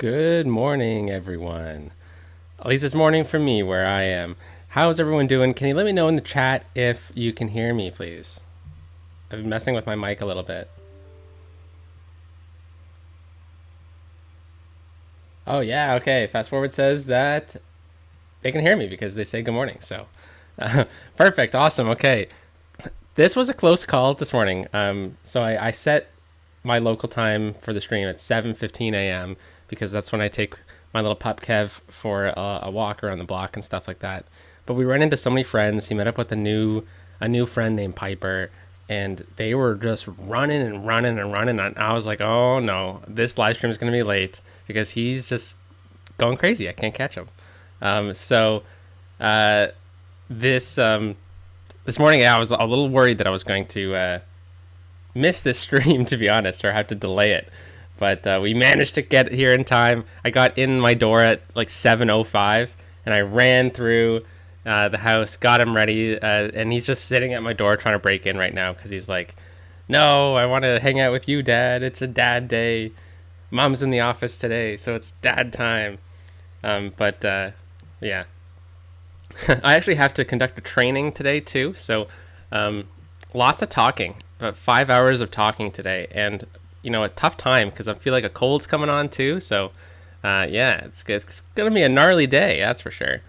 Good morning, everyone. At least it's morning for me where I am. How's everyone doing? Can you let me know in the chat if you can hear me, please? I've been messing with my mic a little bit. Oh, yeah, okay. Fast Forward says that they can hear me because they say good morning. So, perfect. Awesome. Okay. This was a close call this morning. So I set my local time for the stream at 7:15 a.m. because that's when I take my little pup Kev for a walk around the block and stuff like that. But we ran into so many friends. He met up with a new friend named Piper, and they were just running and running and running. And I was like, oh no, this live stream is going to be late because he's just going crazy. I can't catch him. So this morning, I was a little worried that I was going to miss this stream, to be honest, or have to delay it. But we managed to get here in time. I got in my door at like 7:05, and I ran through the house, got him ready, and he's just sitting at my door trying to break in right now because he's like, no, I want to hang out with you, Dad. It's a dad day. Mom's in the office today, so it's dad time. But yeah. I actually have to conduct a training today, too, so lots of talking. 5 hours of talking today, and a tough time because I feel like a cold's coming on too. So yeah, it's gonna be a gnarly day, that's for sure.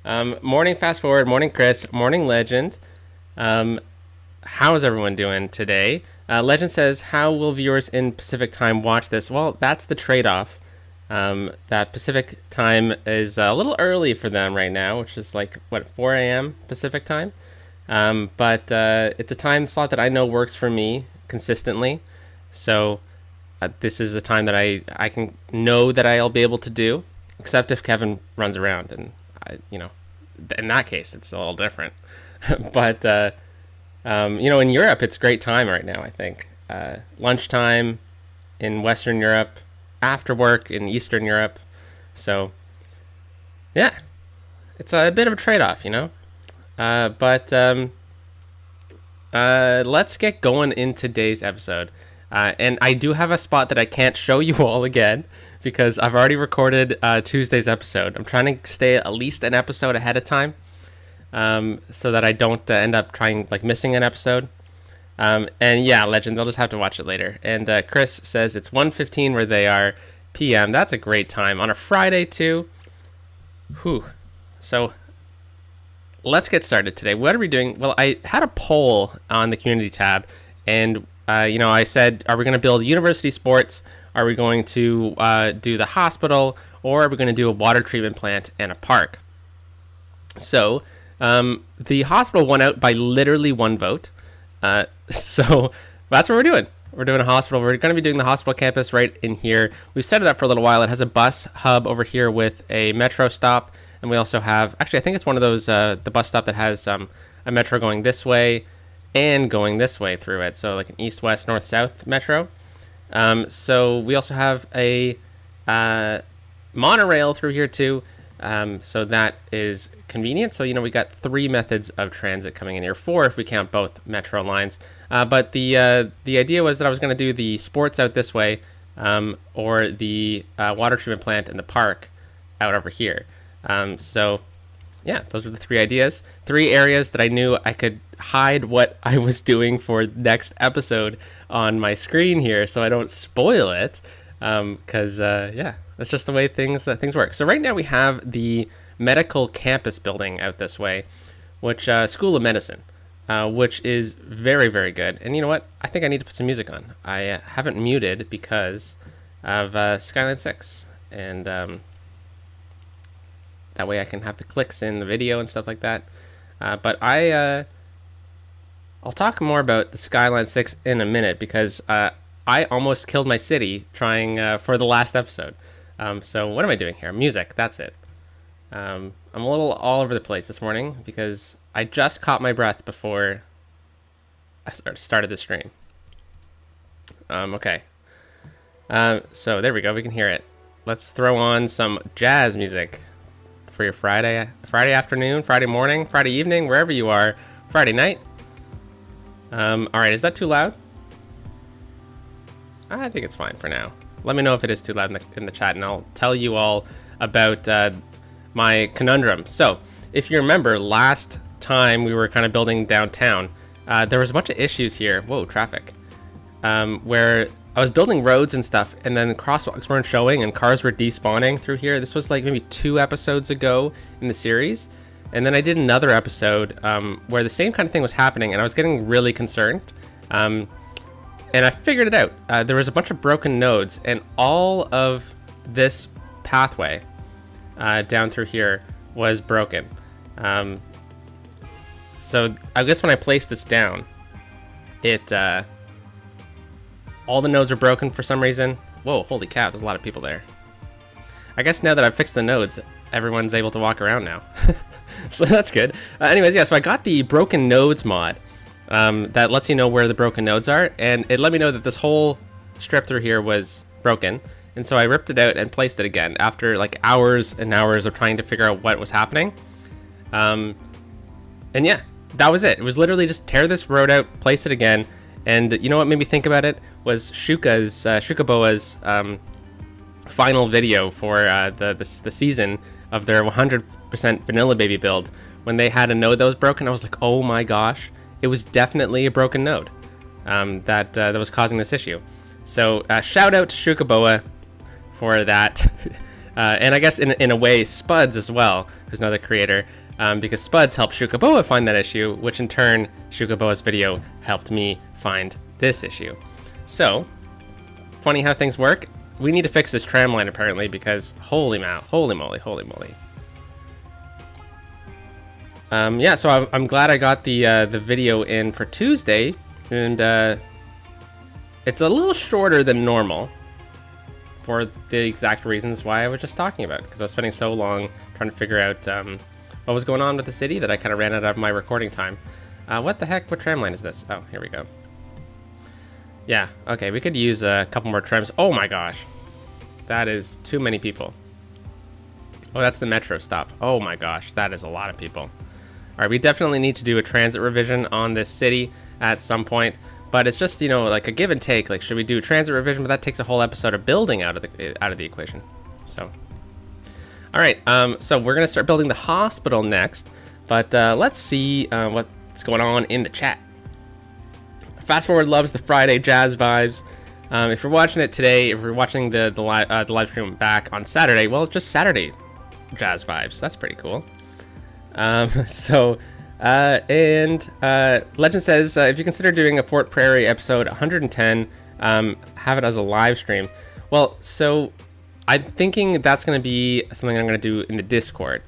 Morning Fast Forward, morning Chris, morning Legend. How's everyone doing today? Legend says, how will viewers in Pacific time watch this? Well, that's the trade-off. That Pacific time is a little early for them right now, which is like 4 a.m. Pacific time. But it's a time slot that I know works for me consistently. So this is a time that I can know that I'll be able to do, except if Kevin runs around, and in that case it's a little different. But in Europe it's a great time right now. I think lunchtime in Western Europe, after work in Eastern Europe. So yeah, it's a bit of a trade-off, But let's get going in today's episode. And I do have a spot that I can't show you all again because I've already recorded Tuesday's episode. I'm trying to stay at least an episode ahead of time so that I don't end up missing an episode. And yeah, Legend, they'll just have to watch it later. And Chris says it's 1:15 where they are p.m. That's a great time. On a Friday, too. Whew. So let's get started today. What are we doing? Well, I had a poll on the community tab, and I said, are we going to build university sports? Are we going to do the hospital? Or are we going to do a water treatment plant and a park? So the hospital won out by literally one vote. So that's what we're doing. We're doing a hospital. We're going to be doing the hospital campus right in here. We've set it up for a little while. It has a bus hub over here with a metro stop. And we also have, actually, I think it's one of those, the bus stop that has a metro going this way and going this way through it. So like an east, west, north, south metro. So we also have a monorail through here too. So that is convenient. So, we got 3 methods of transit coming in here, 4 if we count both metro lines. But the idea was that I was going to do the sports out this way, or the water treatment plant and the park out over here. So yeah, those were the 3 ideas, 3 areas that I knew I could hide what I was doing for next episode on my screen here so I don't spoil it. Because yeah, that's just the way things work. So right now we have the medical campus building out this way, which School of Medicine, which is very, very good. And you know what? I think I need to put some music on. I haven't muted because of Skylines 6, and that way I can have the clicks in the video and stuff like that. But I'll talk more about the Skylines 6 in a minute because I almost killed my city trying for the last episode. So what am I doing here? Music, that's it. I'm a little all over the place this morning because I just caught my breath before I started the stream. Okay. So there we go. We can hear it. Let's throw on some jazz music for your Friday afternoon, Friday morning, Friday evening, wherever you are, Friday night. All right, is that too loud? I think it's fine for now. Let me know if it is too loud in the chat, and I'll tell you all about my conundrum. So, if you remember, last time we were kind of building downtown, there was a bunch of issues here. Whoa, traffic. Where I was building roads and stuff, and then crosswalks weren't showing, and cars were despawning through here. This was like maybe 2 episodes ago in the series. And then I did another episode where the same kind of thing was happening, and I was getting really concerned. And I figured it out. There was a bunch of broken nodes, and all of this pathway down through here was broken. So I guess when I placed this down, all the nodes are broken for some reason. Whoa, holy cow, there's a lot of people there. I guess now that I've fixed the nodes, everyone's able to walk around now. So that's good. Anyways, yeah, so I got the broken nodes mod that lets you know where the broken nodes are, and it let me know that this whole strip through here was broken. And so I ripped it out and placed it again after like hours and hours of trying to figure out what was happening. And yeah, that was it. It was literally just tear this road out, place it again. And you know what made me think about it was Shukaboa's final video for the season of their 100% vanilla baby build. When they had a node that was broken, I was like, oh my gosh, it was definitely a broken node that was causing this issue. So shout out to Shukaboa for that. And I guess in a way, Spuds as well, who's another creator, because Spuds helped Shukaboa find that issue, which in turn, Shukaboa's video helped me find this issue. So, funny how things work. We need to fix this tram line apparently, because holy moly. Yeah, so I'm glad I got the video in for Tuesday, and it's a little shorter than normal for the exact reasons why I was just talking about, because I was spending so long trying to figure out what was going on with the city that I kind of ran out of my recording time. What the heck? What tram line is this? Oh, here we go. Yeah, okay, we could use a couple more trams. Oh my gosh. That is too many people. Oh, that's the metro stop. Oh my gosh, that is a lot of people. All right, we definitely need to do a transit revision on this city at some point, but it's just, you know, like a give and take. Like, should we do transit revision? But that takes a whole episode of building out of the equation. So, all right, so we're gonna start building the hospital next, but let's see what's going on in the chat. Fast Forward loves the Friday jazz vibes. If you're watching it today, if you're watching the live stream back on Saturday, well, it's just Saturday jazz vibes. That's pretty cool. Legend says, if you consider doing a Fort Prairie episode 110, have it as a live stream. Well, so I'm thinking that's going to be something I'm going to do in the Discord,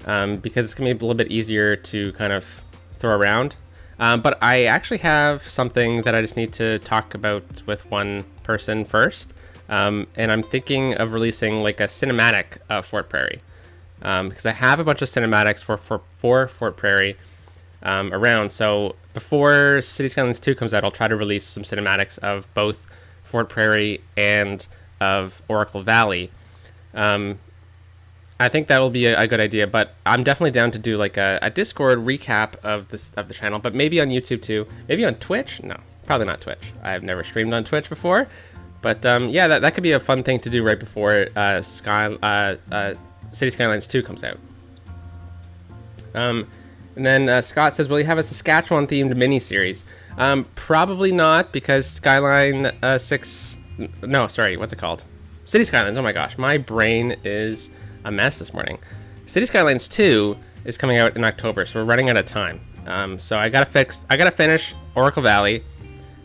because it's going to be a little bit easier to kind of throw around. But I actually have something that I just need to talk about with one person first. And I'm thinking of releasing like a cinematic of Fort Prairie. Because I have a bunch of cinematics for Fort Prairie around. So before City Skylines 2 comes out, I'll try to release some cinematics of both Fort Prairie and of Oracle Valley. I think that will be a good idea, but I'm definitely down to do like a Discord recap of the channel, but maybe on YouTube too. Maybe on Twitch? No, probably not Twitch. I've never streamed on Twitch before, but yeah, that could be a fun thing to do right before City Skylines 2 comes out. And then Scott says, will you have a Saskatchewan themed mini-series? Probably not, because Skyline 6... No, sorry, what's it called? City Skylines, oh my gosh, my brain is a mess this morning. City Skylines 2 is coming out in October, so we're running out of time. So I gotta finish Oracle Valley,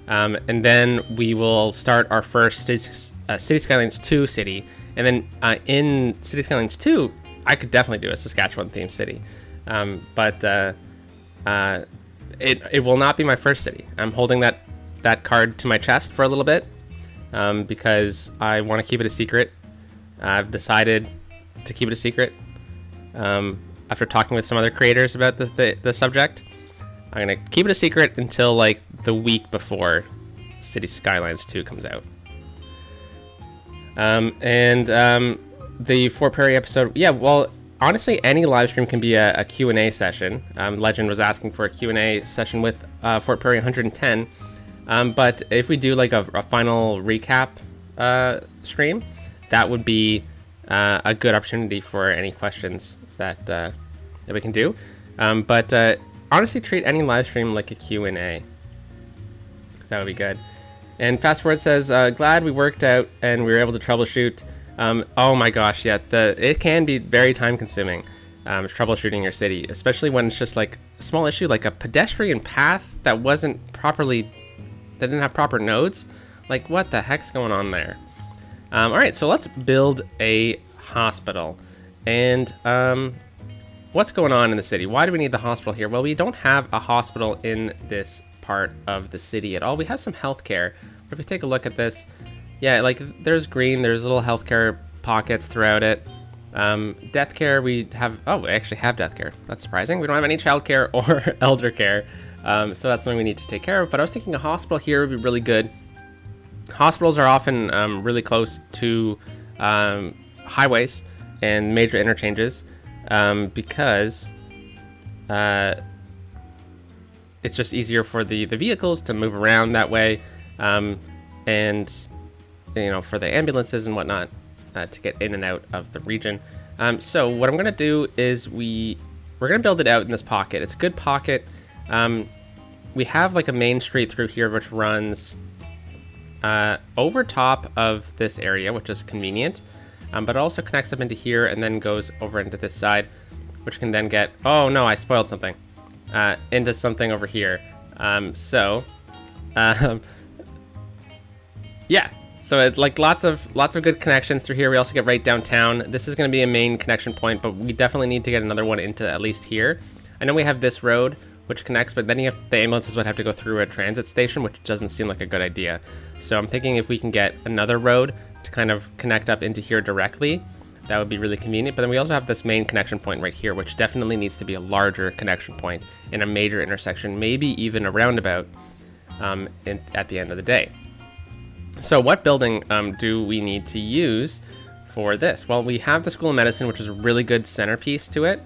and then we will start our first City Skylines 2 city. And then in City Skylines 2, I could definitely do a Saskatchewan themed city. But it will not be my first city. I'm holding that card to my chest for a little bit, because I want to keep it a secret. I've decided to keep it a secret. After talking with some other creators about the subject, I'm gonna keep it a secret until like the week before City Skylines 2 comes out. The Fort Prairie episode, yeah, well, honestly, any live stream can be a Q&A session. Legend was asking for a Q&A session with Fort Prairie 110. But if we do like a final recap stream, that would be a good opportunity for any questions that that we can do. But honestly, treat any live stream like a Q&A. That would be good. And Fast Forward says, glad we worked out and we were able to troubleshoot. Oh my gosh, yeah, it can be very time consuming, troubleshooting your city, especially when it's just like a small issue, like a pedestrian path that didn't have proper nodes. Like, what the heck's going on there? All right, so let's build a hospital. And what's going on in the city? Why do we need the hospital here? Well, we don't have a hospital in this part of the city at all. We have some healthcare, but if we take a look at this, yeah, like there's green, there's little healthcare pockets throughout it. Death care, we actually have death care. That's surprising. We don't have any child care or elder care, so that's something we need to take care of. But I was thinking a hospital here would be really good. Hospitals are often really close to highways and major interchanges, because it's just easier for the vehicles to move around that way, and for the ambulances and whatnot to get in and out of the region. So what I'm gonna do is we're gonna build it out in this pocket. It's a good pocket. We have like a main street through here which runs over top of this area, which is convenient, but it also connects up into here and then goes over into this side, which can then get, oh no, I spoiled something, into something over here. Yeah, so it's like lots of good connections through here. We also get right downtown. This is going to be a main connection point, but we definitely need to get another one into at least here. I know we have this road which connects, but then the ambulances would have to go through a transit station, which doesn't seem like a good idea. So I'm thinking if we can get another road to kind of connect up into here directly, that would be really convenient. But then we also have this main connection point right here, which definitely needs to be a larger connection point in a major intersection, maybe even a roundabout at the end of the day. So what building do we need to use for this? Well, we have the School of Medicine, which is a really good centerpiece to it.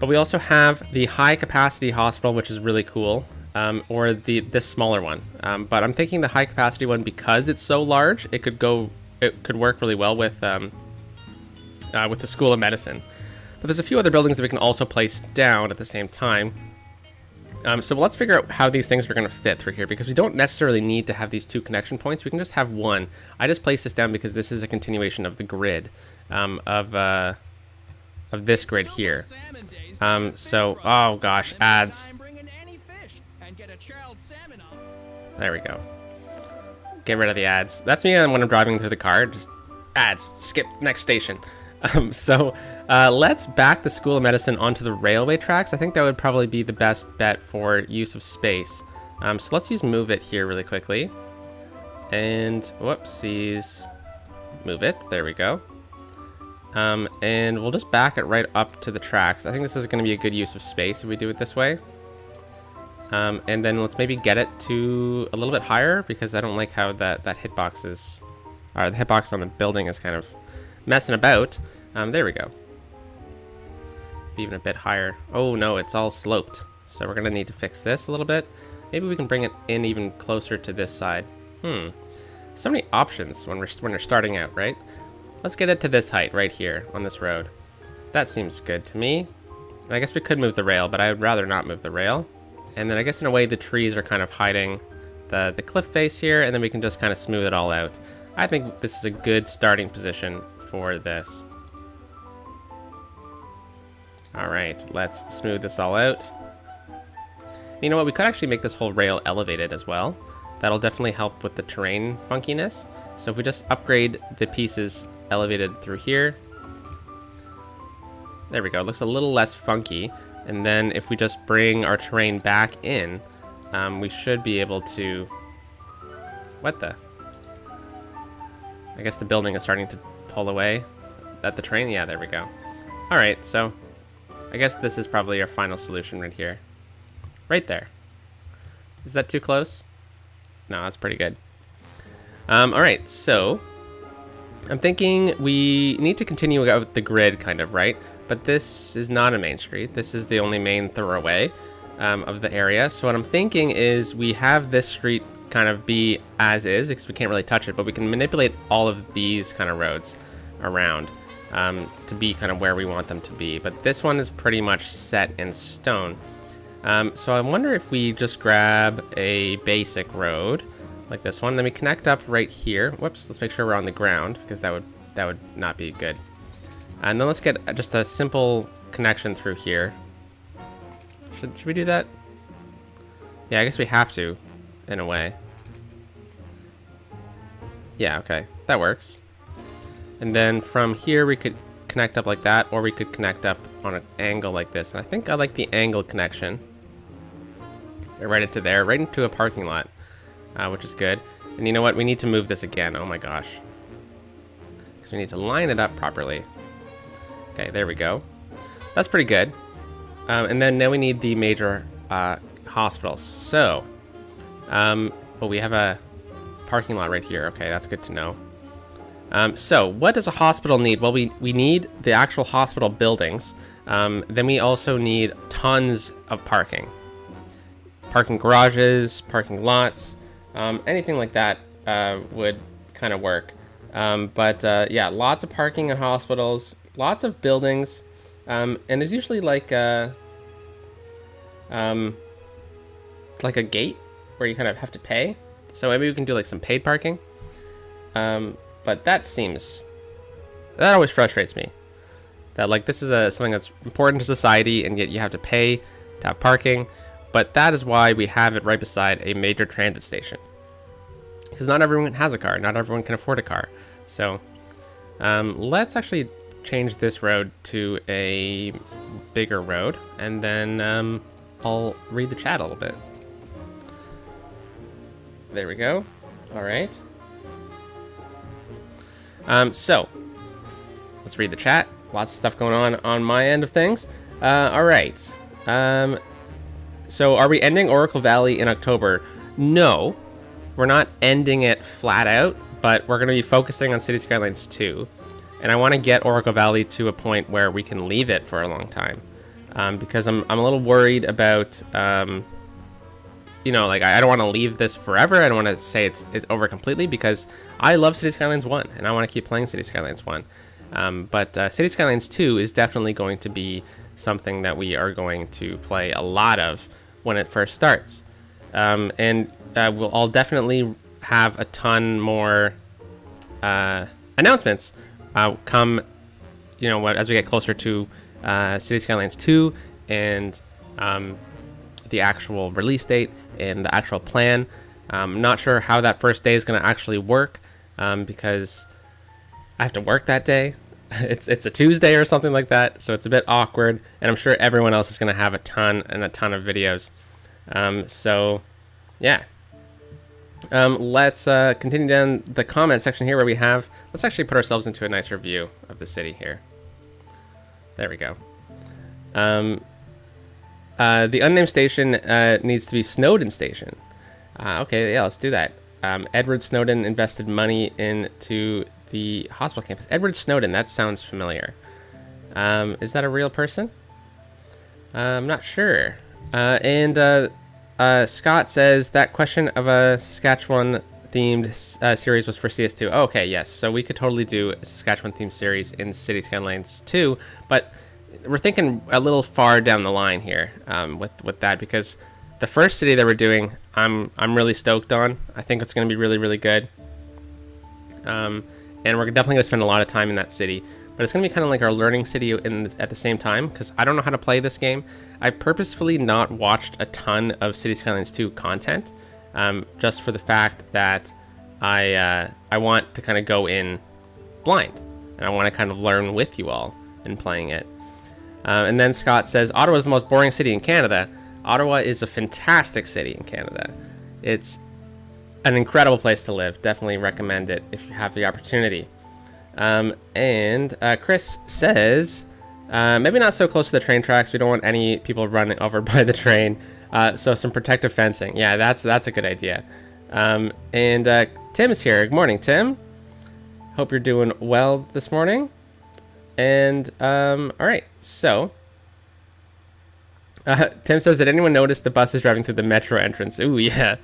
But we also have the high capacity hospital, which is really cool, or this smaller one. But I'm thinking the high capacity one, because it's so large, it could work really well with the School of Medicine. But there's a few other buildings that we can also place down at the same time. So let's figure out how these things are going to fit through here, because we don't necessarily need to have these two connection points. We can just have one. I just placed this down because this is a continuation of the grid of this grid here. Oh gosh, ads. There we go. Get rid of the ads. That's me when I'm driving through the car. Just ads. Skip next station. Let's back the School of Medicine onto the railway tracks. I think that would probably be the best bet for use of space. So let's use move it here really quickly. And whoopsies. Move it. There we go. And we'll just back it right up to the tracks. I think this is going to be a good use of space if we do it this way. And then let's maybe get it to a little bit higher, because I don't like how that hitbox is, or the hitbox on the building is kind of messing about. There we go. Even a bit higher. Oh no, it's all sloped. So we're going to need to fix this a little bit. Maybe we can bring it in even closer to this side. So many options when you're starting out, right? Let's get it to this height right here on this road. That seems good to me. And I guess we could move the rail, but I would rather not move the rail. And then I guess in a way the trees are kind of hiding the cliff face here, and then we can just kind of smooth it all out. I think this is a good starting position for this. All right, let's smooth this all out. You know what, we could actually make this whole rail elevated as well. That'll definitely help with the terrain funkiness. So if we just upgrade the pieces elevated through here, there we go. It looks a little less funky. And then if we just bring our terrain back in, we should be able to... What the? I guess the building is starting to pull away. At the terrain? Yeah, there we go. All right, so I guess this is probably our final solution right here. Right there. Is that too close? No, that's pretty good. All right, so I'm thinking we need to continue out the grid kind of, right? But this is not a main street. This is the only main thoroughway of the area. So what I'm thinking is we have this street kind of be as is because we can't really touch it, but we can manipulate all of these kind of roads around to be kind of where we want them to be. But this one is pretty much set in stone. So I wonder if we just grab a basic road like this one, then we connect up right here. Whoops, let's make sure we're on the ground because that would not be good. And then let's get just a simple connection through here. Should we do that? Yeah, I guess we have to, in a way. Yeah, okay, that works. And then from here we could connect up like that, or we could connect up on an angle like this. And I think I like the angle connection. Right into there, right into a parking lot, which is good. And you know what? We need to move this again. Oh my gosh. Because we need to line it up properly. Okay, there we go. That's pretty good. And then now we need the major hospitals. So, well, we have a parking lot right here. Okay, that's good to know. So what does a hospital need? Well, we need the actual hospital buildings. Then we also need tons of parking. Parking garages, parking lots, anything like that would kind of work. Yeah, lots of parking in hospitals, lots of buildings, and there's usually like a gate where you kind of have to pay. So maybe we can do like some paid parking. But that always frustrates me. That like this is something that's important to society, and yet you have to pay to have parking. But that is why we have it right beside a major transit station. Because not everyone has a car. Not everyone can afford a car. So let's actually change this road to a bigger road. And then I'll read the chat a little bit. There we go. All right. So let's read the chat. Lots of stuff going on my end of things. All right. So are we ending Oracle Valley in October? No, we're not ending it flat out, but we're going to be focusing on City Skylines 2. And I want to get Oracle Valley to a point where we can leave it for a long time. Because I'm a little worried about, you know, like I don't want to leave this forever. I don't want to say it's over completely because I love City Skylines 1 and I want to keep playing City Skylines 1. But City Skylines 2 is definitely going to be something that we are going to play a lot of when it first starts. I'll definitely have a ton more announcements come, you know, as we get closer to City Skylines 2 and the actual release date and the actual plan. I'm not sure how that first day is going to actually work because I have to work that day. It's a Tuesday or something like that, so it's a bit awkward, and I'm sure everyone else is going to have a ton of videos. So yeah, let's continue down the comment section here where we have, let's actually put ourselves into a nicer view of the city here. There we go. The unnamed station needs to be Snowden Station. Okay, yeah, let's do that. Edward Snowden invested money into the hospital campus. Edward Snowden, that sounds familiar. Is that a real person? I'm not sure. Scott says that question of a Saskatchewan themed series was for CS2. Oh, okay, yes. So we could totally do a Saskatchewan themed series in City Skylines 2, but we're thinking a little far down the line here with that, because the first city that we're doing, I'm really stoked on. I think it's going to be really, really good. And we're definitely going to spend a lot of time in that city. But it's going to be kind of like our learning city at the same time, because I don't know how to play this game. I've purposefully not watched a ton of City Skylines 2 content, just for the fact that I want to kind of go in blind. And I want to kind of learn with you all in playing it. And then Scott says, Ottawa is the most boring city in Canada. Ottawa is a fantastic city in Canada. It's an incredible place to live. Definitely recommend it if you have the opportunity. And Chris says, maybe not so close to the train tracks. We don't want any people running over by the train. So some protective fencing. Yeah, that's a good idea. And Tim's here. Good morning, Tim. Hope you're doing well this morning. And all right, so Tim says, did anyone notice the buses driving through the metro entrance? Ooh, yeah.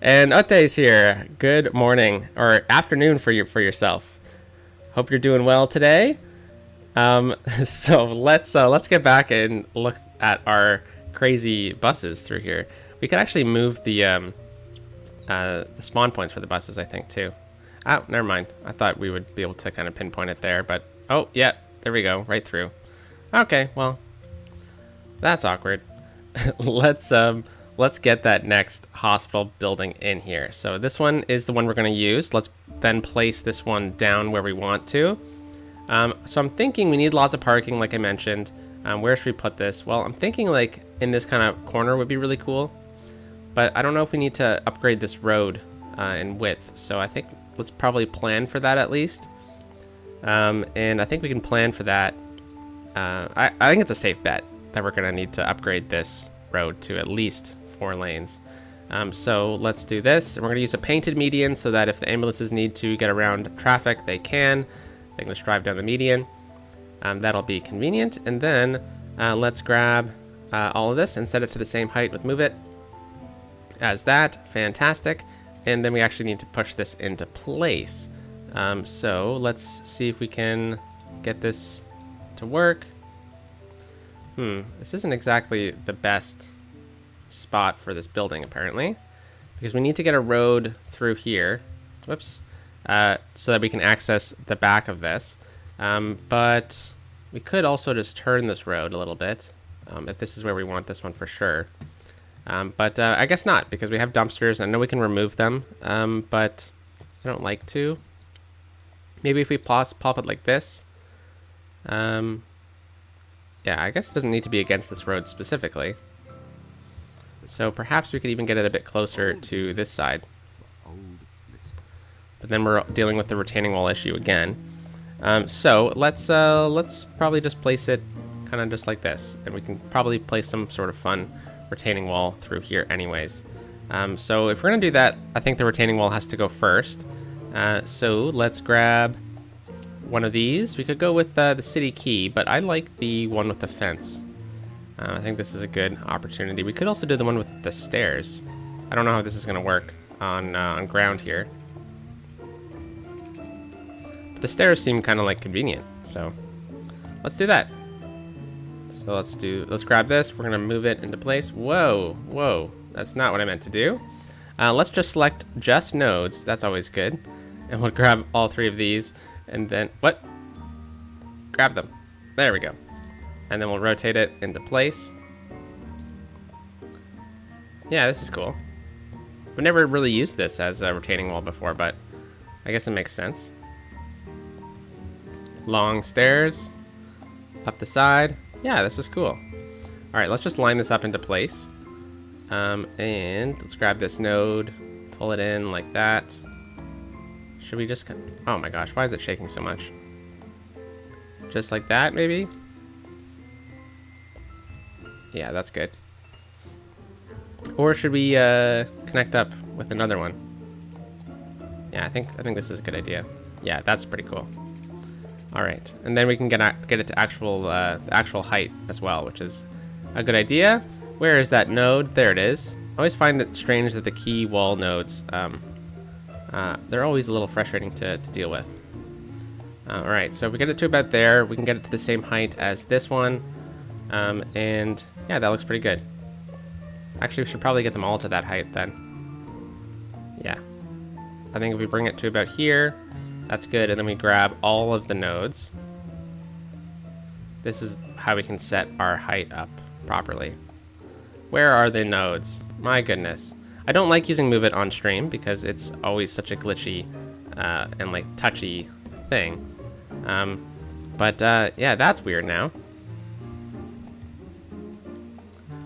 And Utte's here. Good morning or afternoon for yourself. Hope you're doing well today. So let's get back and look at our crazy buses through here. We could actually move the spawn points for the buses, I think, too. Oh, never mind. I thought we would be able to kind of pinpoint it there, but oh yeah, there we go, right through. Okay, well, that's awkward. Let's get that next hospital building in here. So this one is the one we're going to use. Let's then place this one down where we want to. So I'm thinking we need lots of parking, like I mentioned. Where should we put this? Well, I'm thinking like in this kind of corner would be really cool. But I don't know if we need to upgrade this road in width. So I think let's probably plan for that at least. And I think we can plan for that. I think it's a safe bet that we're going to need to upgrade this road to at least 4 lanes. So let's do this. And we're going to use a painted median so that if the ambulances need to get around traffic, they can. They can just drive down the median. That'll be convenient. And then let's grab all of this and set it to the same height with Move It as that. Fantastic. And then we actually need to push this into place. So let's see if we can get this to work. This isn't exactly the best spot for this building, apparently, because we need to get a road through here. Whoops. So that we can access the back of this. But we could also just turn this road a little bit, if this is where we want this one for sure. But I guess not, because we have dumpsters. I know we can remove them, but I don't like to. Maybe if we pop it like this. Yeah, I guess it doesn't need to be against this road specifically. So perhaps we could even get it a bit closer to this side. But then we're dealing with the retaining wall issue again. So let's probably just place it kind of just like this. And we can probably place some sort of fun retaining wall through here anyways. So if we're going to do that, I think the retaining wall has to go first. So let's grab one of these. We could go with the city key, but I like the one with the fence. I think this is a good opportunity. We could also do the one with the stairs. I don't know how this is going to work on ground here. But the stairs seem kind of like convenient, so let's do that. So let's grab this. We're going to move it into place. Whoa, that's not what I meant to do. Let's just select just nodes. That's always good. And we'll grab all 3 of these. And then, what? Grab them. There we go. And then we'll rotate it into place. Yeah, this is cool. I've never really used this as a retaining wall before, but I guess it makes sense. Long stairs. Up the side. Yeah, this is cool. Alright, let's just line this up into place. And let's grab this node. Pull it in like that. Should we just... Oh my gosh, why is it shaking so much? Just like that, maybe? Yeah, that's good. Or should we connect up with another one? Yeah, I think this is a good idea. Yeah, that's pretty cool. All right, and then we can get it to actual height as well, which is a good idea. Where is that node? There it is. I always find it strange that the key wall nodes... they're always a little frustrating to deal with. Alright, so if we get it to about there, we can get it to the same height as this one. And yeah, that looks pretty good. Actually, we should probably get them all to that height then. Yeah. I think if we bring it to about here, that's good. And then we grab all of the nodes. This is how we can set our height up properly. Where are the nodes? My goodness. I don't like using Move It on stream because it's always such a glitchy and like touchy thing. Yeah, that's weird now.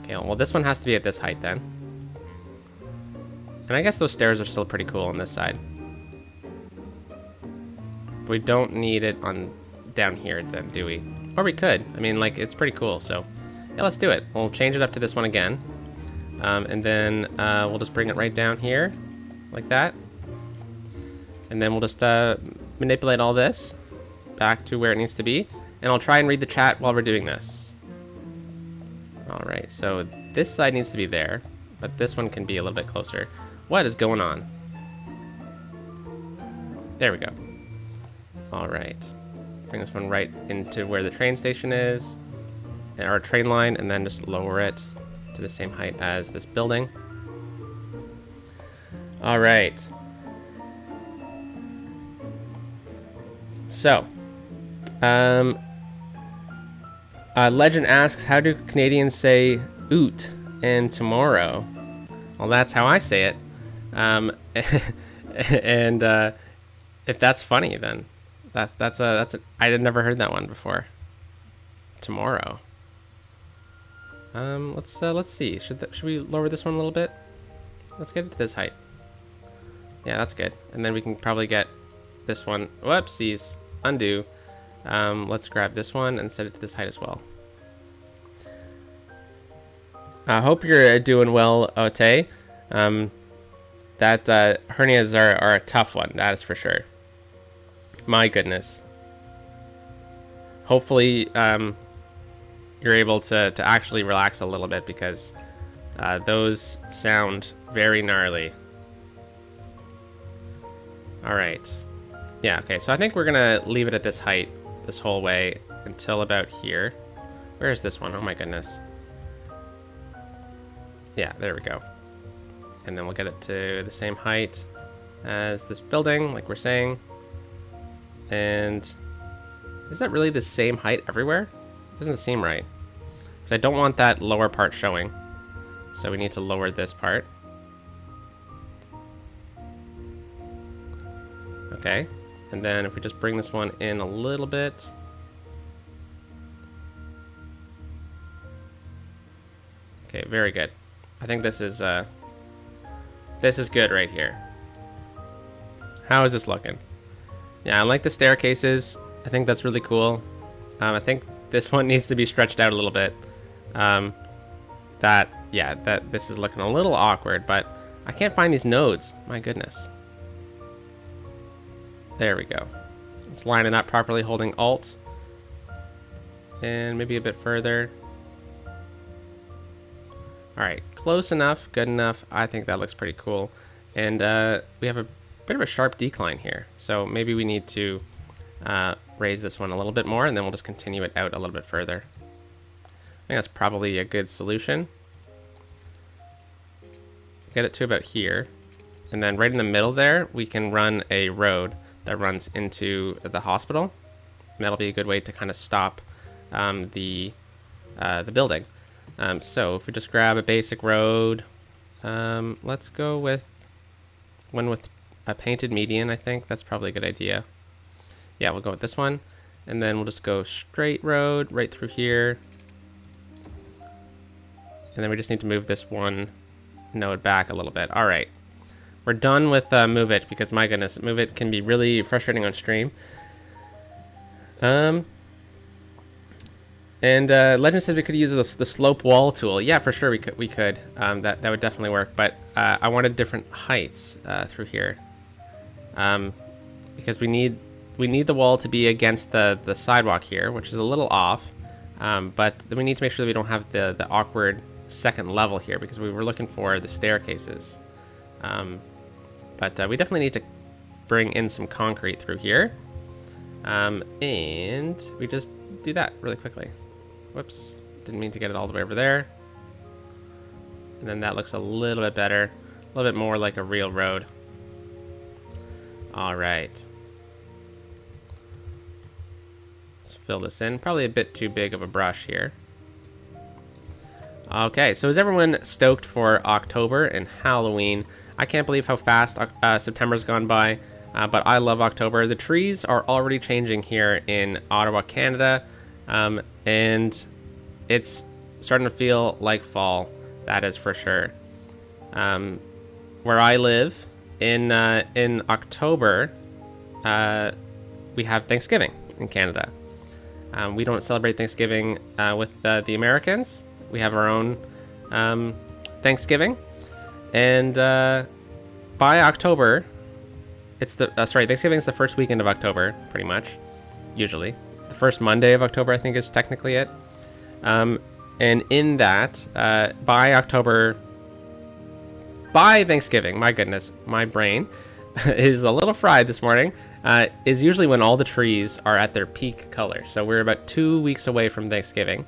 Okay, well this one has to be at this height then. And I guess those stairs are still pretty cool on this side. But we don't need it on down here then, do we? Or we could. I mean, like, it's pretty cool, so yeah, let's do it. We'll change it up to this one again. And then we'll just bring it right down here, like that. And then we'll just manipulate all this back to where it needs to be. And I'll try and read the chat while we're doing this. All right, so this side needs to be there, but this one can be a little bit closer. What is going on? There we go. All right. Bring this one right into where the train station is, or train line, and then just lower it to the same height as this building. All right. So, Legend asks, how do Canadians say oot and tomorrow? Well, that's how I say it. And if that's funny, then that's a I had never heard that one before. Tomorrow. Let's see. Should we lower this one a little bit? Let's get it to this height. Yeah, that's good. And then we can probably get this one. Whoopsies. Undo. Let's grab this one and set it to this height as well. I hope you're doing well, Ote. That hernias are a tough one, that is for sure. My goodness. Hopefully, you're able to actually relax a little bit, because those sound very gnarly. All right. Yeah, okay, so I think we're gonna leave it at this height this whole way until about here. Where is this one? Oh my goodness. Yeah, there we go. And then we'll get it to the same height as this building, like we're saying. And is that really the same height everywhere? Doesn't seem right. Because I don't want that lower part showing. So we need to lower this part. Okay. And then if we just bring this one in a little bit. Okay, very good. I think this is good right here. How is this looking? Yeah, I like the staircases. I think that's really cool. I think this one needs to be stretched out a little bit. This is looking a little awkward, but I can't find these nodes. My goodness. There we go. Let's line it up properly, holding Alt. And maybe a bit further. All right, close enough, good enough. I think that looks pretty cool. And we have a bit of a sharp decline here. So maybe we need to raise this one a little bit more, and then we'll just continue it out a little bit further. I think that's probably a good solution. Get it to about here. And then right in the middle there, we can run a road that runs into the hospital. And that'll be a good way to kind of stop the building. So if we just grab a basic road, let's go with one with a painted median. I think that's probably a good idea. Yeah, we'll go with this one, and then we'll just go straight road right through here. And then we just need to move this one node back a little bit. All right, we're done with Move It, because my goodness, Move It can be really frustrating on stream. And Legend says we could use the slope wall tool. Yeah, for sure we could. That would definitely work. But I wanted different heights through here, because we need the wall to be against the sidewalk here, which is a little off. But then we need to make sure that we don't have the awkward second level here, because we were looking for the staircases. But we definitely need to bring in some concrete through here, and we just do that really quickly. Whoops, didn't mean to get it all the way over there. And then that looks a little bit better, a little bit more like a real road. All right. Let's fill this in. Probably a bit too big of a brush here. Okay, so is everyone stoked for October and Halloween? I can't believe how fast September's gone by, but I love October. The trees are already changing here in Ottawa, Canada. And it's starting to feel like fall, that is for sure. Where I live, in October, we have Thanksgiving in Canada. We don't celebrate Thanksgiving with the Americans. We have our own Thanksgiving. And by October, it's Thanksgiving is the first weekend of October, pretty much, usually. The first Monday of October, I think, is technically it. And in that, by October by Thanksgiving, my goodness, my brain is a little fried this morning, is usually when all the trees are at their peak color. So we're about 2 weeks away from Thanksgiving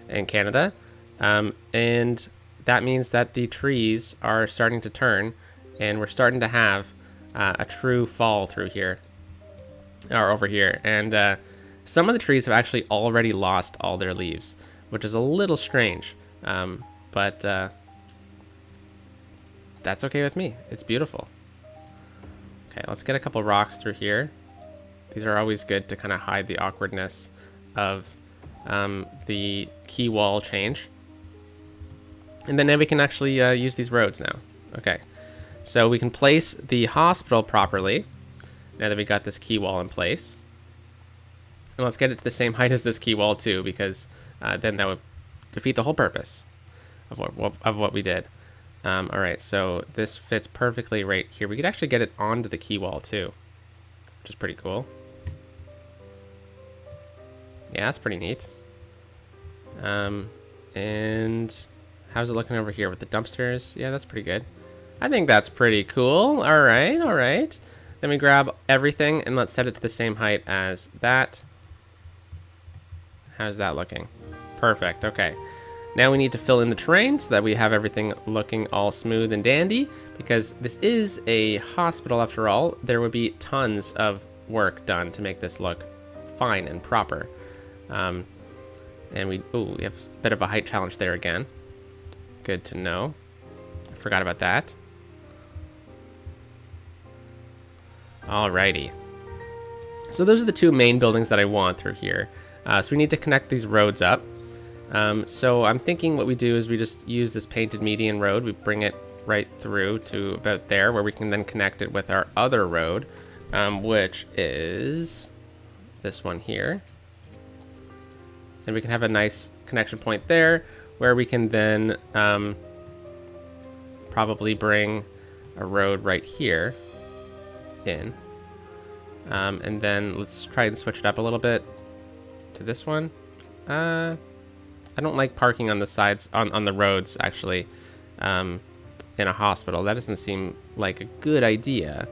in Canada. And that means that the trees are starting to turn, and we're starting to have a true fall through here, or over here. And some of the trees have actually already lost all their leaves, which is a little strange. But that's okay with me. It's beautiful. Okay, let's get a couple rocks through here. These are always good to kind of hide the awkwardness of the key wall change. And then now we can actually use these roads now. Okay, so we can place the hospital properly now that we got this key wall in place. And let's get it to the same height as this key wall too, because then that would defeat the whole purpose of what we did. All right, so this fits perfectly right here. We could actually get it onto the key wall too, which is pretty cool. Yeah, that's pretty neat. And how's it looking over here with the dumpsters? Yeah, that's pretty good. I think that's pretty cool. All right, all right. Then we grab everything and let's set it to the same height as that. How's that looking? Perfect, okay. Now we need to fill in the terrain so that we have everything looking all smooth and dandy, because this is a hospital after all. There would be tons of work done to make this look fine and proper. And we have a bit of a height challenge there again. Good to know. I forgot about that. Alrighty. So those are the two main buildings that I want through here. So we need to connect these roads up. So I'm thinking what we do is we just use this painted median road. We bring it right through to about there, where we can then connect it with our other road, which is this one here. And we can have a nice connection point there where we can then probably bring a road right here in. And then let's try and switch it up a little bit to this one. I don't like parking on the sides, on the roads, actually, in a hospital. That doesn't seem like a good idea.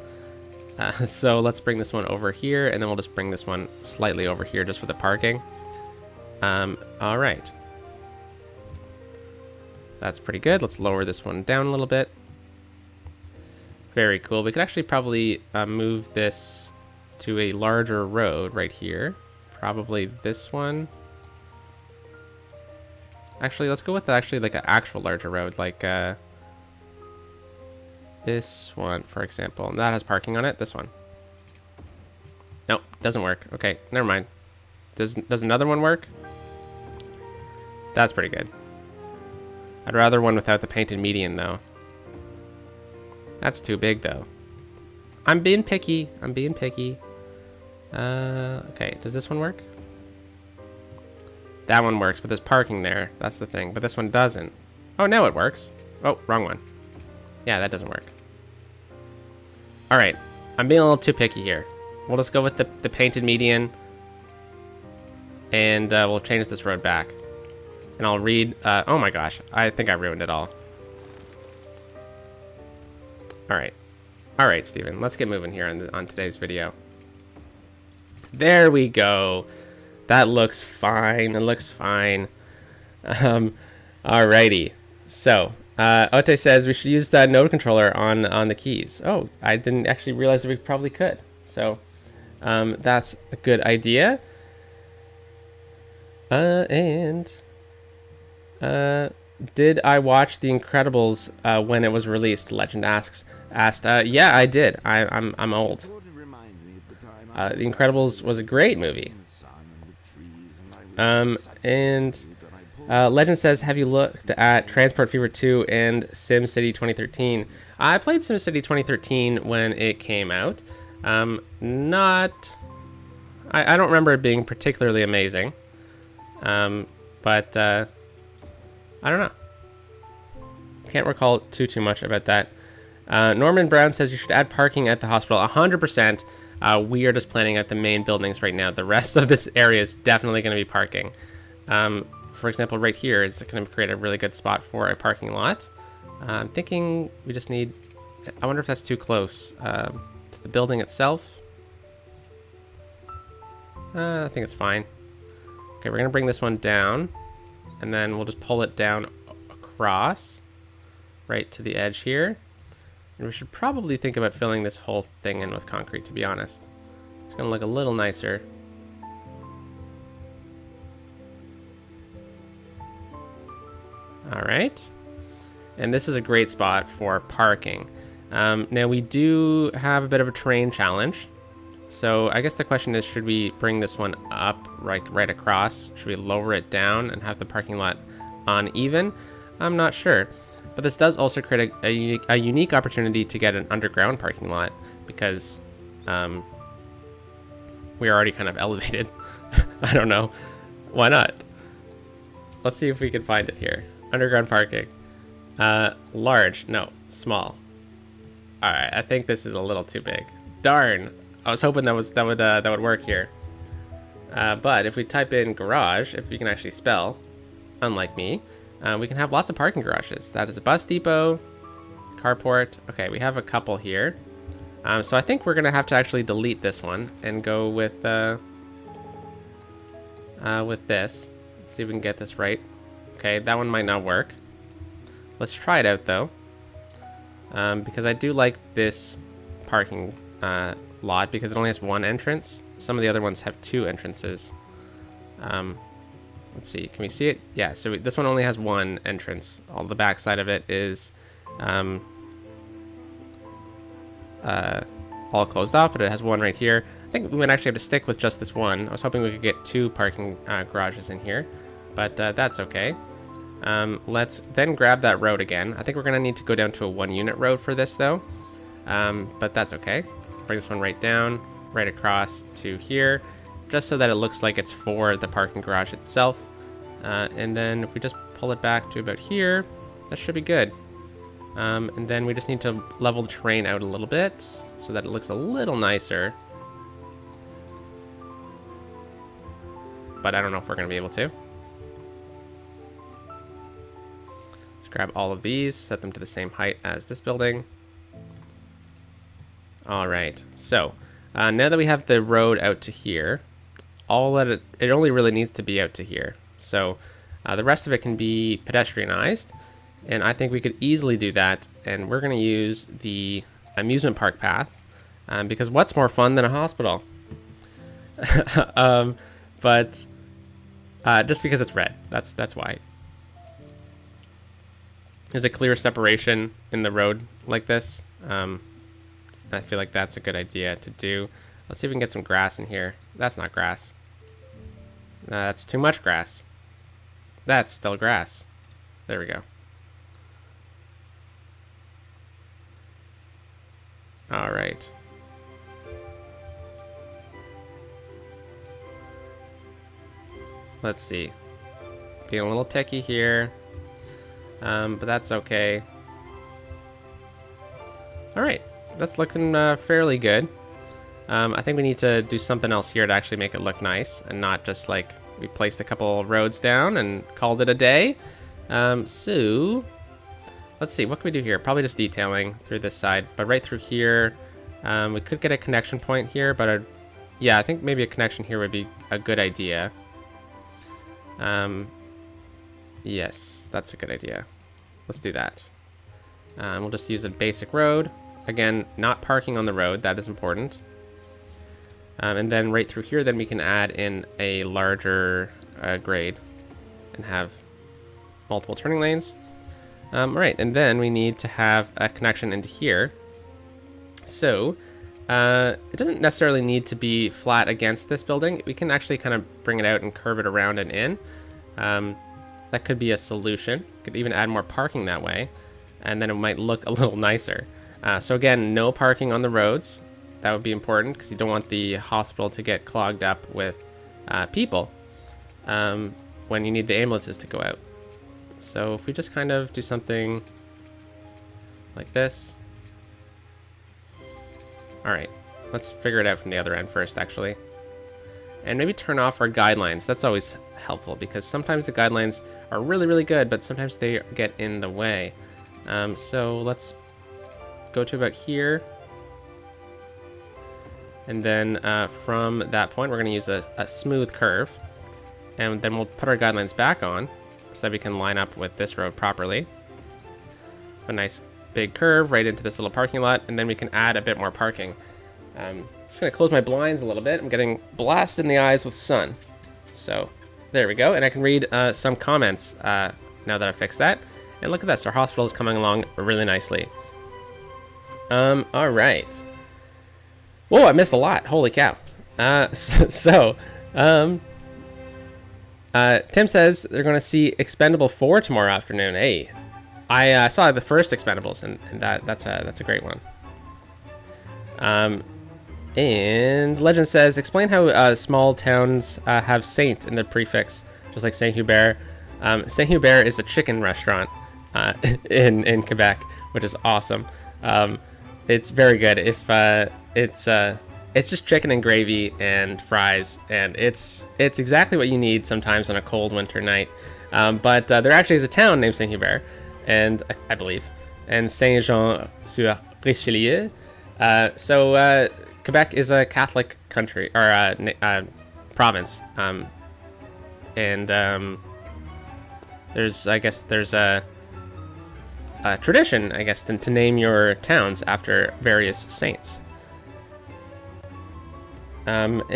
So let's bring this one over here, and then we'll just bring this one slightly over here just for the parking. All right. That's pretty good. Let's lower this one down a little bit. Very cool. We could actually probably move this to a larger road right here. Probably this one. Actually, let's go with like an actual larger road, like this one, for example. And that has parking on it. This one. Nope, doesn't work. Okay, never mind. Does another one work? That's pretty good. I'd rather one without the painted median, though. That's too big, though. I'm being picky. I'm being picky. Okay, does this one work? That one works, but there's parking there. That's the thing. But this one doesn't. Oh, now it works. Oh, wrong one. Yeah, that doesn't work. All right, I'm being a little too picky here. We'll just go with the painted median, and we'll change this road back. And I'll read. Oh my gosh, I think I ruined it all. All right, Steven. Let's get moving here on today's video. There we go. That looks fine. It looks fine. Alrighty. So, Ote says we should use the node controller on the keys. Oh, I didn't actually realize that we probably could. So, that's a good idea. Did I watch The Incredibles when it was released? Legend asked. Yeah, I did. I'm old. The Incredibles was a great movie. Legend says, have you looked at Transport Fever 2 and SimCity 2013? I played SimCity 2013 when it came out. I don't remember it being particularly amazing. But I don't know. Can't recall too much about that. Norman Brown says you should add parking at the hospital. 100%. We are just planning at the main buildings right now. The rest of this area is definitely going to be parking. For example, right here is going to create a really good spot for a parking lot. I'm thinking we just need... I wonder if that's too close to the building itself. I think it's fine. Okay, we're going to bring this one down. And then we'll just pull it down across. Right to the edge here. And we should probably think about filling this whole thing in with concrete, to be honest. It's going to look a little nicer. All right. And this is a great spot for parking. Now we do have a bit of a terrain challenge. So I guess the question is, should we bring this one up right across? Should we lower it down and have the parking lot uneven? I'm not sure. But this does also create a unique opportunity to get an underground parking lot because we're already kind of elevated. I don't know. Why not? Let's see if we can find it here. Underground parking. Large. No, small. All right, I think this is a little too big. Darn. I was hoping that would work here. But if we type in garage, if we can actually spell, unlike me, we can have lots of parking garages. That is a bus depot, carport. Okay, we have a couple here. So I think we're gonna have to actually delete this one and go with this. Let's see if we can get this right. Okay, that one might not work. Let's try it out though, because I do like this parking lot because it only has one entrance. Some of the other ones have two entrances. Let's see, can we see it? Yeah, so this one only has one entrance. All the back side of it is all closed off, but it has one right here. I think we might actually have to stick with just this one. I was hoping we could get two parking garages in here, but that's okay. Let's then grab that road again. I think we're gonna need to go down to a 1-unit road for this though, but that's okay. Bring this one right down, right across to here, just so that it looks like it's for the parking garage itself. And then if we just pull it back to about here, that should be good. And then we just need to level the terrain out a little bit so that it looks a little nicer. But I don't know if we're going to be able to. Let's grab all of these, set them to the same height as this building. All right, so now that we have the road out to here, all that it only really needs to be out to here. So the rest of it can be pedestrianized, and I think we could easily do that. And we're going to use the amusement park path because what's more fun than a hospital? But just because it's red, that's why. There's a clear separation in the road like this. I feel like that's a good idea to do. Let's see if we can get some grass in here. That's not grass. That's too much grass. That's still grass. There we go. All right. Let's see. Being a little picky here, but that's okay. All right, that's looking fairly good. I think we need to do something else here to actually make it look nice and not just like we placed a couple roads down and called it a day. So let's see, what can we do here? Probably just detailing through this side, but right through here, we could get a connection point here, but yeah, I think maybe a connection here would be a good idea. Yes, that's a good idea. Let's do that. We'll just use a basic road. Again, not parking on the road, that is important. And then right through here, then we can add in a larger grade and have multiple turning lanes. All right, and then we need to have a connection into here. So it doesn't necessarily need to be flat against this building. We can actually kind of bring it out and curve it around and in. That could be a solution. Could even add more parking that way, and then it might look a little nicer. So again, no parking on the roads. That would be important because you don't want the hospital to get clogged up with people when you need the ambulances to go out. So if we just kind of do something like this. All right, let's figure it out from the other end first, actually. And maybe turn off our guidelines. That's always helpful because sometimes the guidelines are really, really good, but sometimes they get in the way. So let's go to about here. And then from that point, we're going to use a smooth curve. And then we'll put our guidelines back on so that we can line up with this road properly. A nice big curve right into this little parking lot, and then we can add a bit more parking. Just going to close my blinds a little bit. I'm getting blasted in the eyes with sun. So there we go. And I can read some comments now that I've fixed that. And look at this. Our hospital is coming along really nicely. All right. Whoa, I missed a lot. Holy cow. Tim says they're going to see Expendable 4 tomorrow afternoon. Hey, I saw the first Expendables, and that's a great one. And Legend says, explain how small towns have Saint in the prefix, just like Saint Hubert. Saint Hubert is a chicken restaurant in Quebec, which is awesome. It's very good. It's just chicken and gravy and fries, and it's exactly what you need sometimes on a cold winter night. But there actually is a town named Saint Hubert, and I believe, and Saint Jean sur Richelieu. So Quebec is a Catholic country or province, and there's a tradition, I guess, to name your towns after various saints. Okay.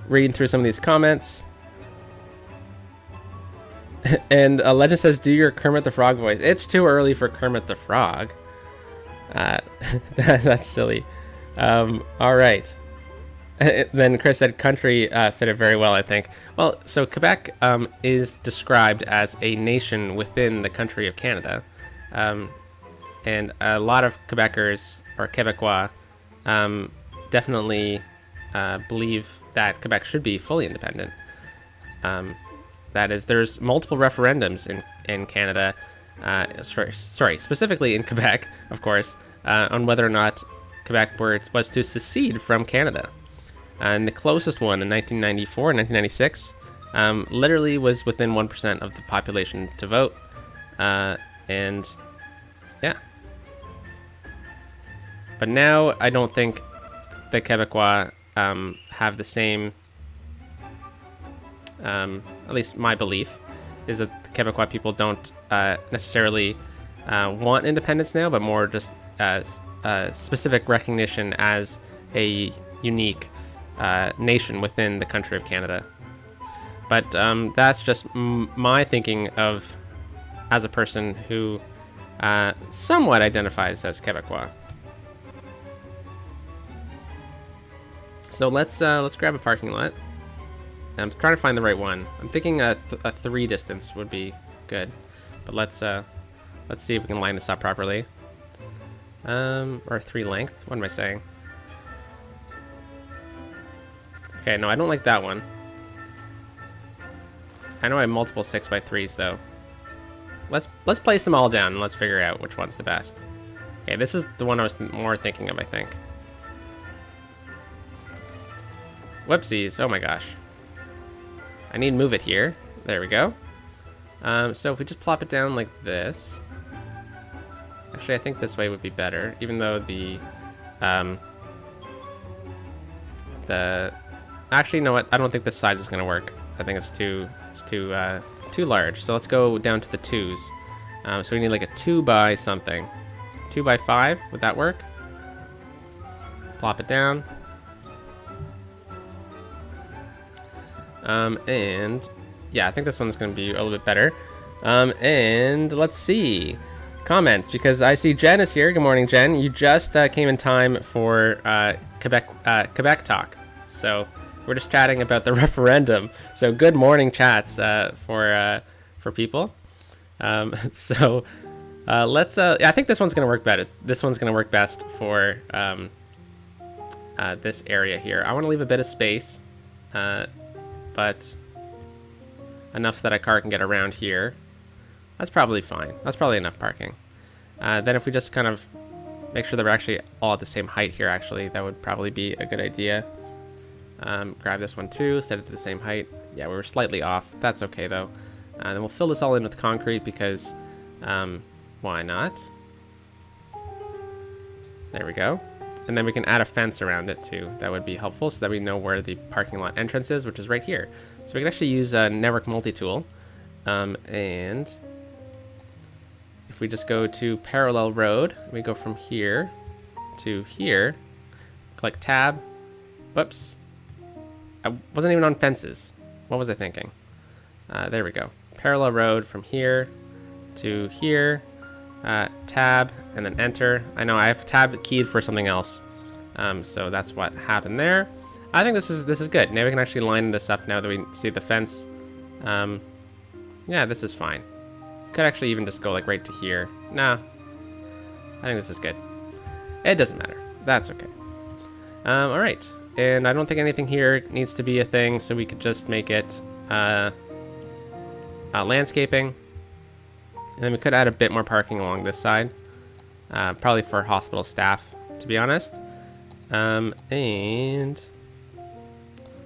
Reading through some of these comments. And Legend says, do your Kermit the Frog voice. It's too early for Kermit the Frog. That's silly. All right. Then Chris said country fitted very well, I think. Well, so Quebec is described as a nation within the country of Canada. And a lot of Quebecers, or Quebecois, definitely believe that Quebec should be fully independent. That is, there's multiple referendums in Canada, specifically in Quebec, of course, on whether or not Quebec was to secede from Canada. And the closest one in 1994 and 1996 literally was within 1% of the population to vote. And yeah. But now I don't think the Quebecois have the same, at least my belief, is that the Quebecois people don't necessarily want independence now, but more just specific recognition as a unique nation within the country of Canada. But that's just my thinking of as a person who somewhat identifies as Quebecois. So let's grab a parking lot. I'm trying to find the right one. I'm thinking a 3 distance would be good, but let's see if we can line this up properly. Or 3 length. What am I saying? Okay, no, I don't like that one. I know I have multiple 6x3s though. Let's place them all down and let's figure out which one's the best. Okay, this is the one I was more thinking of, I think. Whoopsies, oh my gosh. I need to move it here. There we go. So if we just plop it down like this. Actually, I think this way would be better, even though actually, you know what? I don't think this size is gonna work. I think it's too large. So let's go down to the 2s. So we need like a 2 by something. 2 by 5, would that work? Plop it down. And yeah, I think this one's going to be a little bit better. And let's see comments, because I see Jen is here. Good morning, Jen. You just came in time for Quebec talk. So we're just chatting about the referendum. So good morning chats for people. So let's. I think this one's going to work better. This one's going to work best for this area here. I want to leave a bit of space. But enough that a car can get around here. That's probably fine. That's probably enough parking. Then if we just kind of make sure that we're actually all at the same height here, actually, that would probably be a good idea. Grab this one too, set it to the same height. Yeah, we were slightly off. That's okay though. Then we'll fill this all in with concrete because why not? There we go. And then we can add a fence around it too. That would be helpful so that we know where the parking lot entrance is, which is right here. So we can actually use a network multi-tool. And if we just go to parallel road, we go from here to here, click tab. Whoops. I wasn't even on fences. What was I thinking? There we go. Parallel road from here to here. Tab and then enter. I know I have tab keyed for something else, so that's what happened there. I think this is good. Now we can actually line this up now that we see the fence. Yeah, this is fine. Could actually even just go like right to here. Nah, I think this is good. It doesn't matter. That's okay. All right, and I don't think anything here needs to be a thing, so we could just make it landscaping. And then we could add a bit more parking along this side. Probably for hospital staff, to be honest. And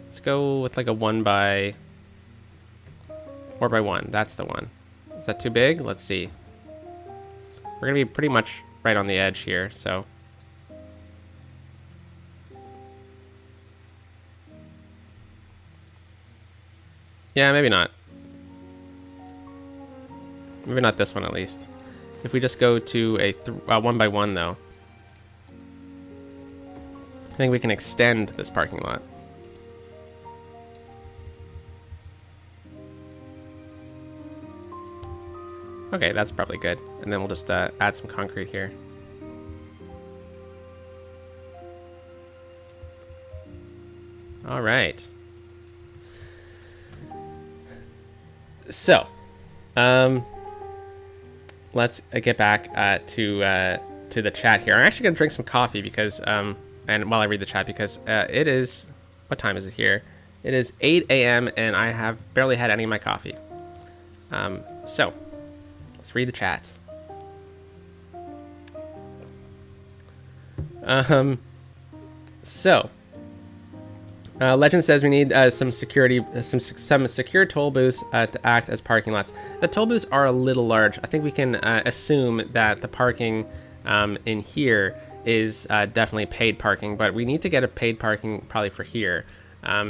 let's go with like a 1x4x1. That's the one. Is that too big? Let's see. We're gonna be pretty much right on the edge here, so. Yeah, maybe not. Maybe not this one, at least. If we just go to a 1x1, though, I think we can extend this parking lot. Okay, that's probably good. And then we'll just add some concrete here. All right. So, let's get back to the chat here. I'm actually gonna drink some coffee because and while I read the chat, because it is, what time is it here? It is 8 a.m. and I have barely had any of my coffee. So let's read the chat. Legend says we need some security, some secure toll booths to act as parking lots. The toll booths are a little large. I think we can assume that the parking in here is definitely paid parking, but we need to get a paid parking probably for here.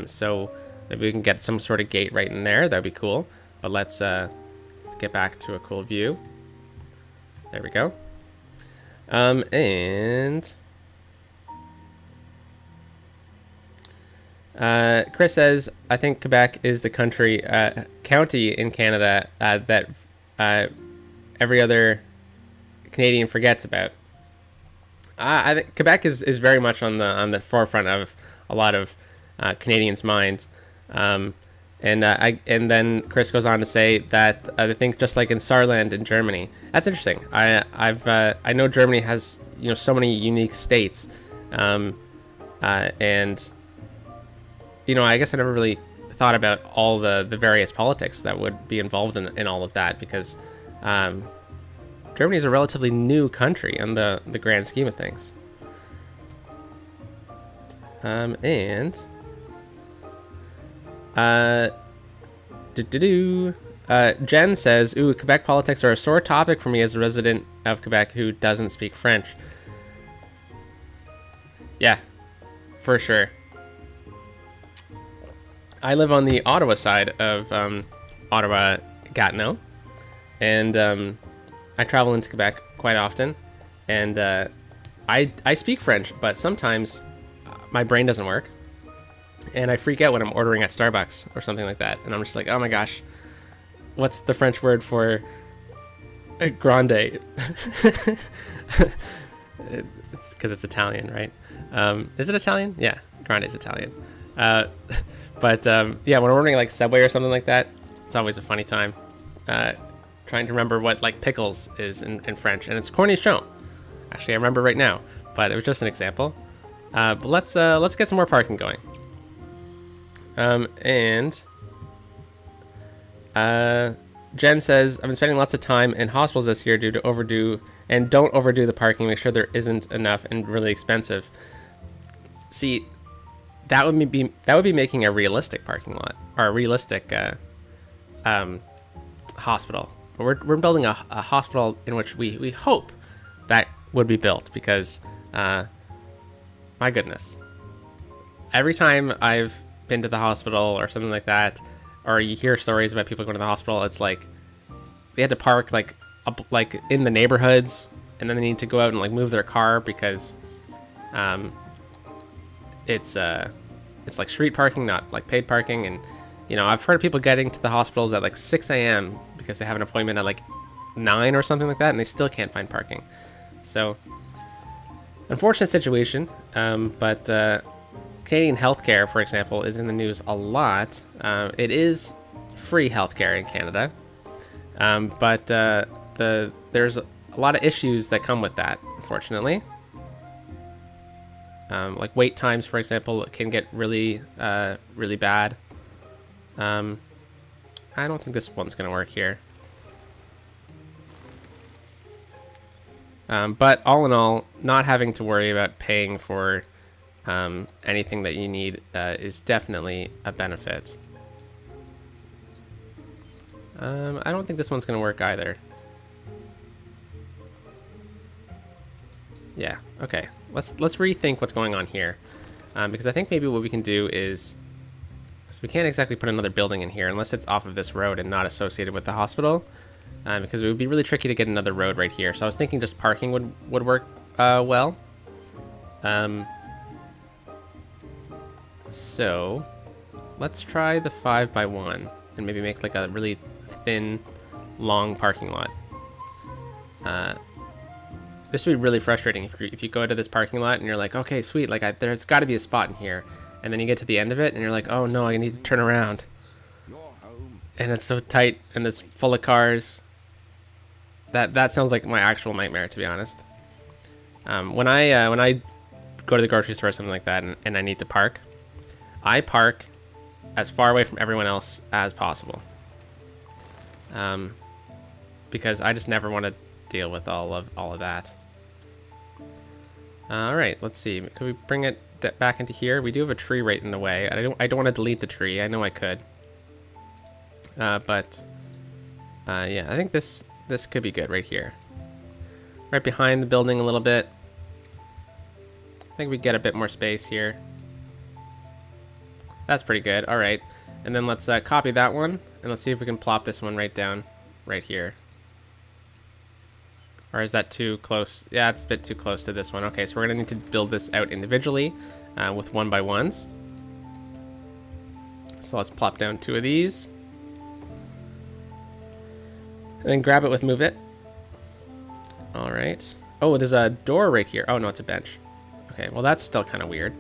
So maybe we can get some sort of gate right in there. That'd be cool. But let's get back to a cool view. There we go. And Chris says, I think Quebec is the county in Canada that every other Canadian forgets about. I think Quebec is very much on the forefront of a lot of Canadians' minds. And then Chris goes on to say that I think just like in Saarland in Germany. That's interesting. I know Germany has so many unique states, and I guess I never really thought about all the various politics that would be involved in all of that, because Germany is a relatively new country in the grand scheme of things. Jen says, ooh, Quebec politics are a sore topic for me as a resident of Quebec who doesn't speak French. Yeah, for sure. I live on the Ottawa side of Ottawa-Gatineau, and I travel into Quebec quite often, and I speak French, but sometimes my brain doesn't work, and I freak out when I'm ordering at Starbucks or something like that, and I'm just like, oh my gosh, what's the French word for grande? It's because it's Italian, right? Is it Italian? Yeah, grande is Italian. But yeah, when we're ordering like Subway or something like that, it's always a funny time trying to remember what like pickles is in French, and it's cornichon. Actually, I remember right now, but it was just an example. But let's get some more parking going. Jen says, I've been spending lots of time in hospitals this year due to overdue, and don't overdo the parking. Make sure there isn't enough and really expensive. See, that would be making a realistic parking lot or a realistic hospital. But we're building a hospital in which we hope that would be built because my goodness, every time I've been to the hospital or something like that, or you hear stories about people going to the hospital, it's like they had to park like like in the neighborhoods, and then they need to go out and like move their car because it's like street parking, not like paid parking. And you know, I've heard of people getting to the hospitals at like 6 a.m. because they have an appointment at like 9 or something like that, and they still can't find parking. So unfortunate situation, but Canadian healthcare, for example, is in the news a lot. It is free healthcare in Canada, but there's a lot of issues that come with that, unfortunately. Like wait times, for example, can get really, really bad. I don't think this one's going to work here. But all in all, not having to worry about paying for anything that you need is definitely a benefit. I don't think this one's going to work either. Yeah, okay. Let's rethink what's going on here. Because I think maybe what we can do is... So we can't exactly put another building in here unless it's off of this road and not associated with the hospital. Because it would be really tricky to get another road right here. So I was thinking just parking would work well. So let's try the 5x1 and maybe make like a really thin, long parking lot. This would be really frustrating if you go to this parking lot and you're like, okay, sweet, like there's got to be a spot in here, and then you get to the end of it and you're like, oh no, I need to turn around, and it's so tight and it's full of cars. That sounds like my actual nightmare, to be honest. When I go to the grocery store or something like that and I need to park, I park as far away from everyone else as possible. Because I just never want to deal with all of that. All right, let's see. Could we bring it back into here? We do have a tree right in the way. I don't want to delete the tree. I know I could. But yeah, I think this could be good right here. Right behind the building a little bit. I think we get a bit more space here. That's pretty good. All right. And then let's copy that one, and let's see if we can plop this one right down right here. Or is that too close? Yeah, it's a bit too close to this one. Okay, so we're going to need to build this out individually with 1x1s. So let's plop down 2 of these. And then grab it with move it. All right. Oh, there's a door right here. Oh, no, it's a bench. Okay, well, that's still kind of weird.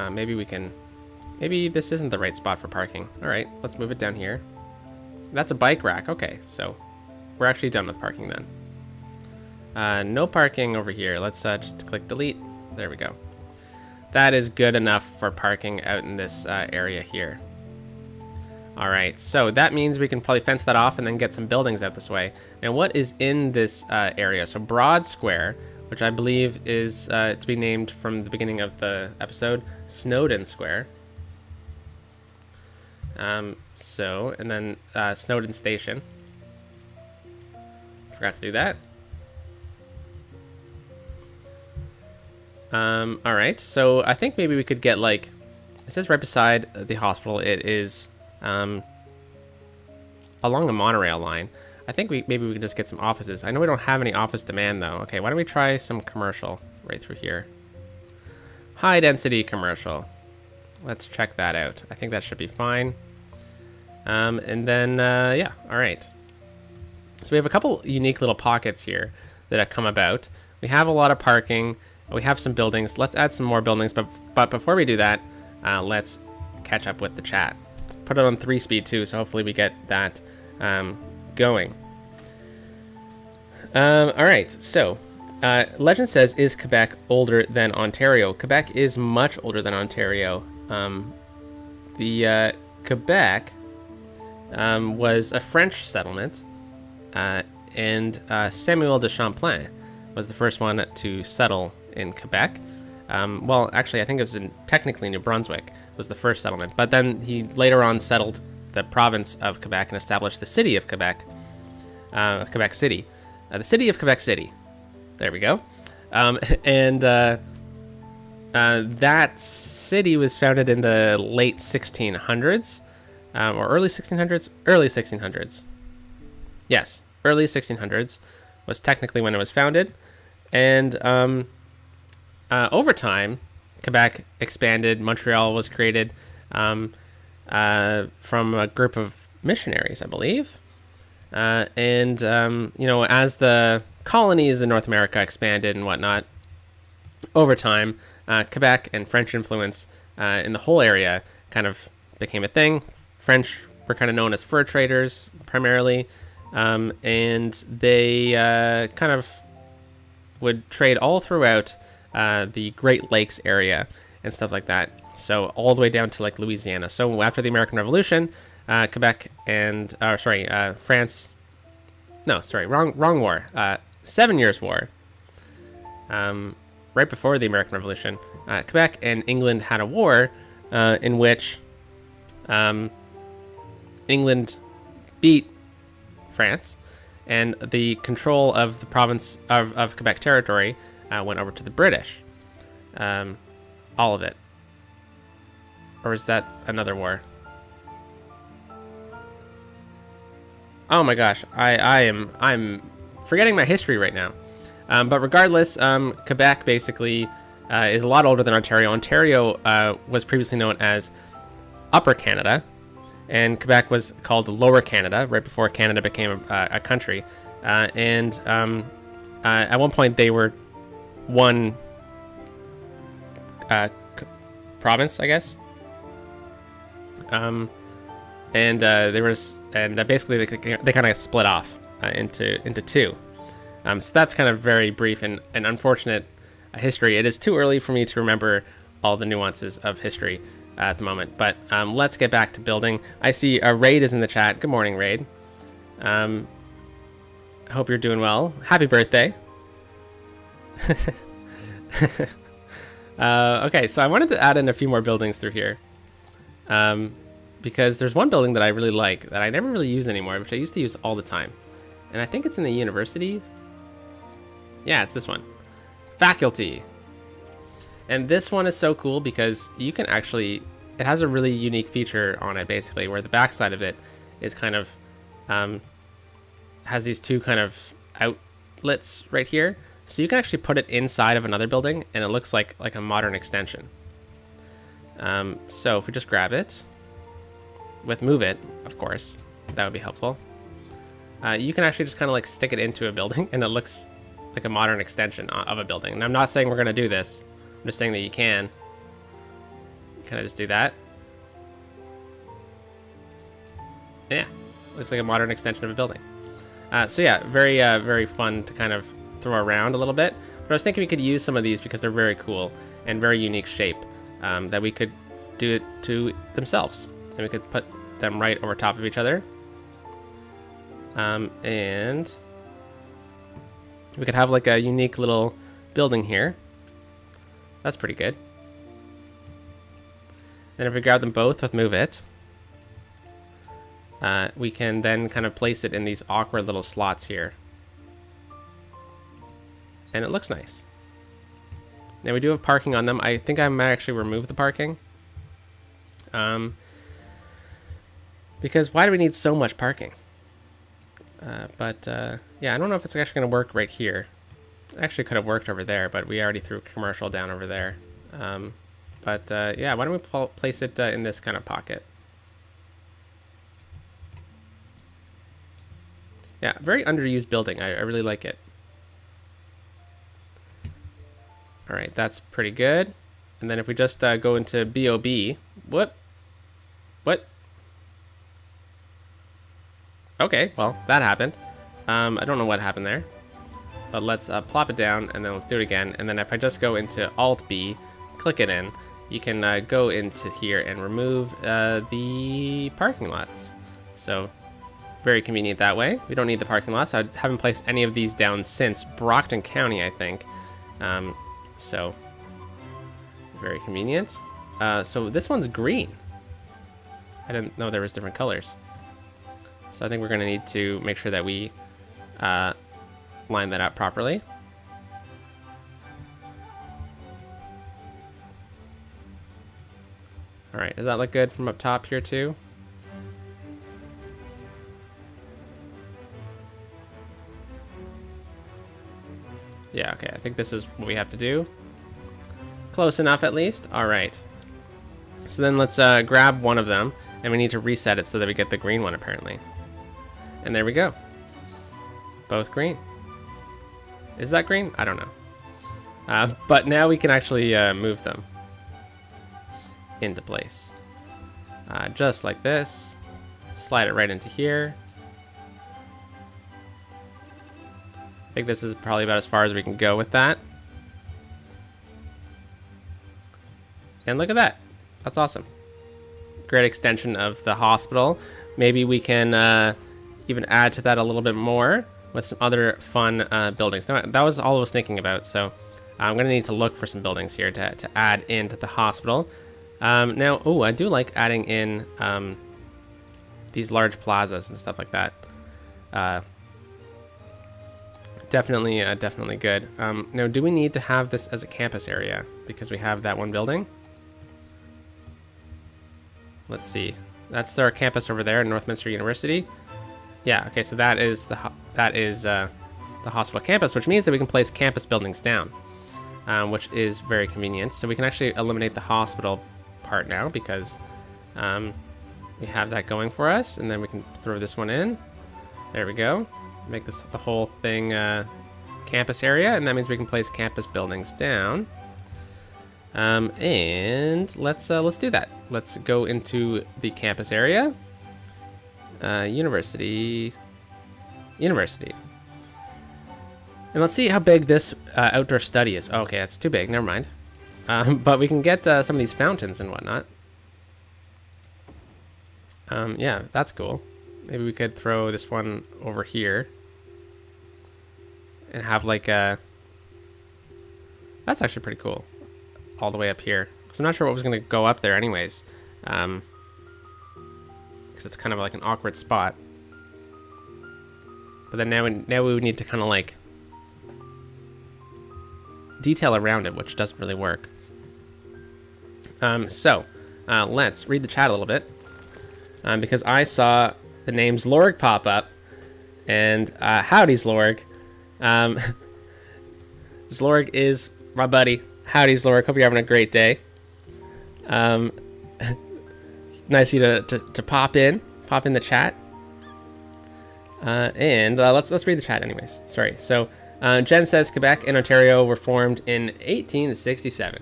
Maybe we can... Maybe this isn't the right spot for parking. All right, let's move it down here. That's a bike rack. Okay, so we're actually done with parking then. No parking over here. Let's just click delete. There we go. That is good enough for parking out in this area here. All right, so that means we can probably fence that off and then get some buildings out this way. Now, what is in this area? So Broad Square, which I believe is to be named from the beginning of the episode, Snowden Square. And then Snowden Station. Forgot to do that. All right, so I think maybe we could get like, it says right beside the hospital. It is along a monorail line. I think maybe we can just get some offices. I know we don't have any office demand though. Okay, why don't we try some commercial right through here? High density commercial. Let's check that out. I think that should be fine. And then, yeah, all right. So we have a couple unique little pockets here that have come about. We have a lot of parking. We have some buildings. Let's add some more buildings. But before we do that, let's catch up with the chat. Put it on 3-speed too, so hopefully we get that going. All right, so Legend says, is Quebec older than Ontario? Quebec is much older than Ontario. The Quebec was a French settlement, and Samuel de Champlain was the first one to settle in Quebec. Well, actually, I think it was technically New Brunswick was the first settlement, but then he later on settled the province of Quebec and established the city of Quebec, Quebec City, the city of Quebec City. There we go. And that city was founded in the late 1600s, or early 1600s? Early 1600s. Yes, early 1600s was technically when it was founded. And over time, Quebec expanded. Montreal was created from a group of missionaries, I believe. And as the colonies in North America expanded and whatnot, over time, Quebec and French influence in the whole area kind of became a thing. French were kind of known as fur traders primarily, and they kind of would trade all throughout the Great Lakes area and stuff like that. So all the way down to like Louisiana. So after the American Revolution, Quebec and France. No, sorry, wrong war. 7 Years' War. Right before the American Revolution, Quebec and England had a war in which England beat France, and the control of the province of Quebec territory went over to the British. All of it. Or is that another war? Oh my gosh, I'm forgetting my history right now. But regardless, Quebec basically is a lot older than Ontario. Ontario was previously known as Upper Canada, and Quebec was called Lower Canada right before Canada became a country. And at one point, they were one province, I guess. Basically they kind of split off into two. So that's kind of very brief and unfortunate history. It is too early for me to remember all the nuances of history at the moment. But let's get back to building. I see Raid is in the chat. Good morning, Raid. I hope you're doing well. Happy birthday. Okay, so I wanted to add in a few more buildings through here. Because there's one building that I really like that I never really use anymore, which I used to use all the time. And I think it's in the university. Yeah, it's this one. Faculty. And this one is so cool because you can actually, it has a really unique feature on it basically, where the backside of it is kind of, has these two kind of outlets right here. So you can actually put it inside of another building and it looks like a modern extension. So if we just grab it, with move it, of course, that would be helpful. You can actually just kind of like stick it into a building and it looks like a modern extension of a building. And I'm not saying we're going to do this. I'm just saying that you can. Can I just do that? Yeah, looks like a modern extension of a building. So yeah, very fun to kind of throw around a little bit. But I was thinking we could use some of these because they're very cool and very unique shape that we could do it to themselves. And we could put them right over top of each other. And we could have like a unique little building here. That's pretty good. Then if we grab them both with move it, we can then kind of place it in these awkward little slots here. And it looks nice. Now we do have parking on them. I think I might actually remove the parking. Because why do we need so much parking? Yeah, I don't know if it's actually going to work right here. It actually could have worked over there, but we already threw commercial down over there. Yeah, why don't we place it in this kind of pocket? Yeah, very underused building. I really like it. All right, that's pretty good. And then if we just go into BOB, what? Okay, well, that happened. I don't know what happened there. But let's plop it down, and then let's do it again. And then if I just go into Alt-B, click it in, you can go into here and remove the parking lots. So, very convenient that way. We don't need the parking lots. I haven't placed any of these down since Brockton County, I think. So, Very convenient. So this one's green. I didn't know there was different colors. So I think we're going to need to make sure that we line that up properly. All right, does that look good from up top here too? Yeah, okay, I think this is what we have to do. Close enough at least. All right. So then let's grab one of them, and we need to reset it so that we get the green one apparently. And there we go. Both green. Is that green? I don't know. But now we can actually move them into place. Just like this. Slide it right into here. I think this is probably about as far as we can go with that. And look at that. That's awesome. Great extension of the hospital. Maybe we can even add to that a little bit more with some other fun buildings. Now, that was all I was thinking about. So I'm going to need to look for some buildings here to add into the hospital. Now, oh, I do like adding in these large plazas and stuff like that. Definitely good. Now, do we need to have this as a campus area because we have that one building? Let's see. That's our campus over there at Northminster University. Yeah. Okay. So that is the hospital campus, which means that we can place campus buildings down, which is very convenient. So we can actually eliminate the hospital part now because we have that going for us, and then we can throw this one in. There we go. Make this the whole thing campus area, and that means we can place campus buildings down. And let's do that. Let's go into the campus area. University. And let's see how big this outdoor study is. Oh, okay, that's too big. Never mind. But we can get some of these fountains and whatnot. Yeah, that's cool. Maybe we could throw this one over here and have like a... That's actually pretty cool. All the way up here. So I'm not sure what was going to go up there anyways. Because it's kind of like an awkward spot. But then now we would need to kind of like detail around it, which doesn't really work. So let's read the chat a little bit. Because I saw the name Zlorg pop up. And howdy, Zlorg. Zlorg is my buddy. Howdy, Zlorg. Hope you're having a great day. It's nice of you to pop in the chat. And let's read the chat anyways. Sorry. So Jen says Quebec and Ontario were formed in 1867.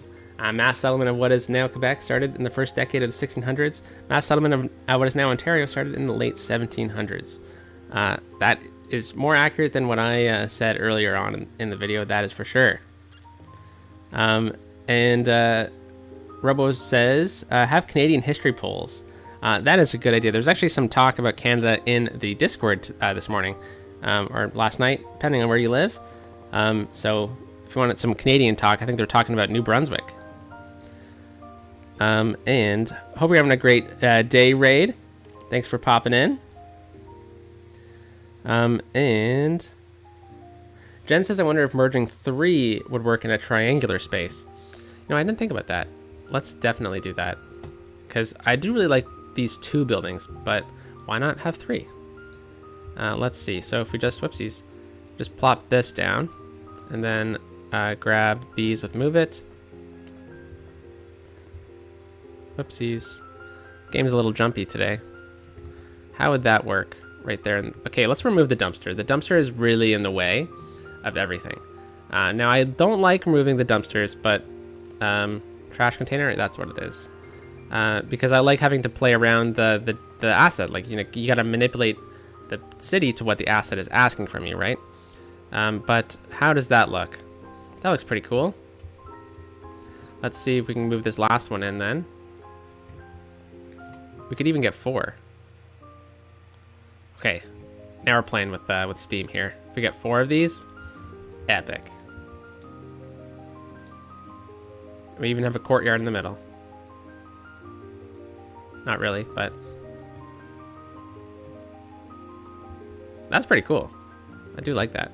Mass settlement of what is now Quebec started in the first decade of the 1600s. Mass settlement of what is now Ontario started in the late 1700s. That is more accurate than what I said earlier on in the video. That is for sure. And Robo says, have Canadian history polls. That is a good idea. There's actually some talk about Canada in the Discord this morning, or last night, depending on where you live. So if you wanted some Canadian talk, I think they're talking about New Brunswick. And hope you're having a great day, Raid. Thanks for popping in. And Jen says, I wonder if merging 3 would work in a triangular space. You know, I didn't think about that. Let's definitely do that. Because I do really like these 2 buildings, but why not have 3? Let's see. So if we just, whoopsies, just plop this down, and then grab these with move it. Whoopsies. Game's a little jumpy today. How would that work right there? Okay, let's remove the dumpster. The dumpster is really in the way of everything. Now, I don't like removing the dumpsters, but trash container, that's what it is. Because I like having to play around the asset. Like, you know, you got to manipulate the city to what the asset is asking from you, right? But how does that look? That looks pretty cool. Let's see if we can move this last one in then. We could even get 4. Okay, now we're playing with Steam here. If we get 4 of these, epic. We even have a courtyard in the middle. Not really, but that's pretty cool. I do like that.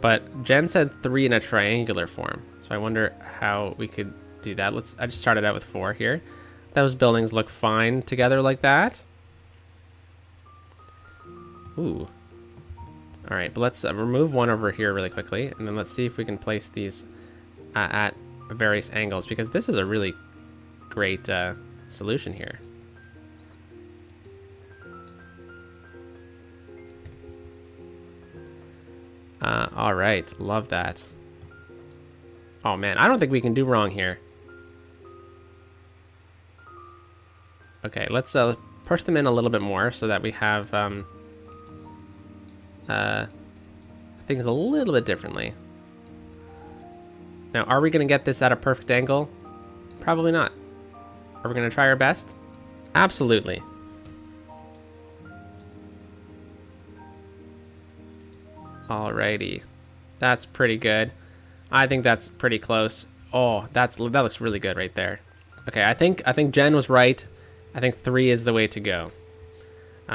But Jen said 3 in a triangular form, so I wonder how we could do that. I just started out with 4 here. Those buildings look fine together like that. Ooh. All right, but let's remove one over here really quickly, and then let's see if we can place these at various angles, because this is a really great solution here. All right, love that. Oh man, I don't think we can do wrong here. Okay, let's push them in a little bit more so that we have things a little bit differently. Now, are we going to get this at a perfect angle? Probably not. Are we going to try our best? Absolutely. Alrighty. That's pretty good. I think that's pretty close. Oh, that looks really good right there. Okay, I think Jen was right. I think 3 is the way to go.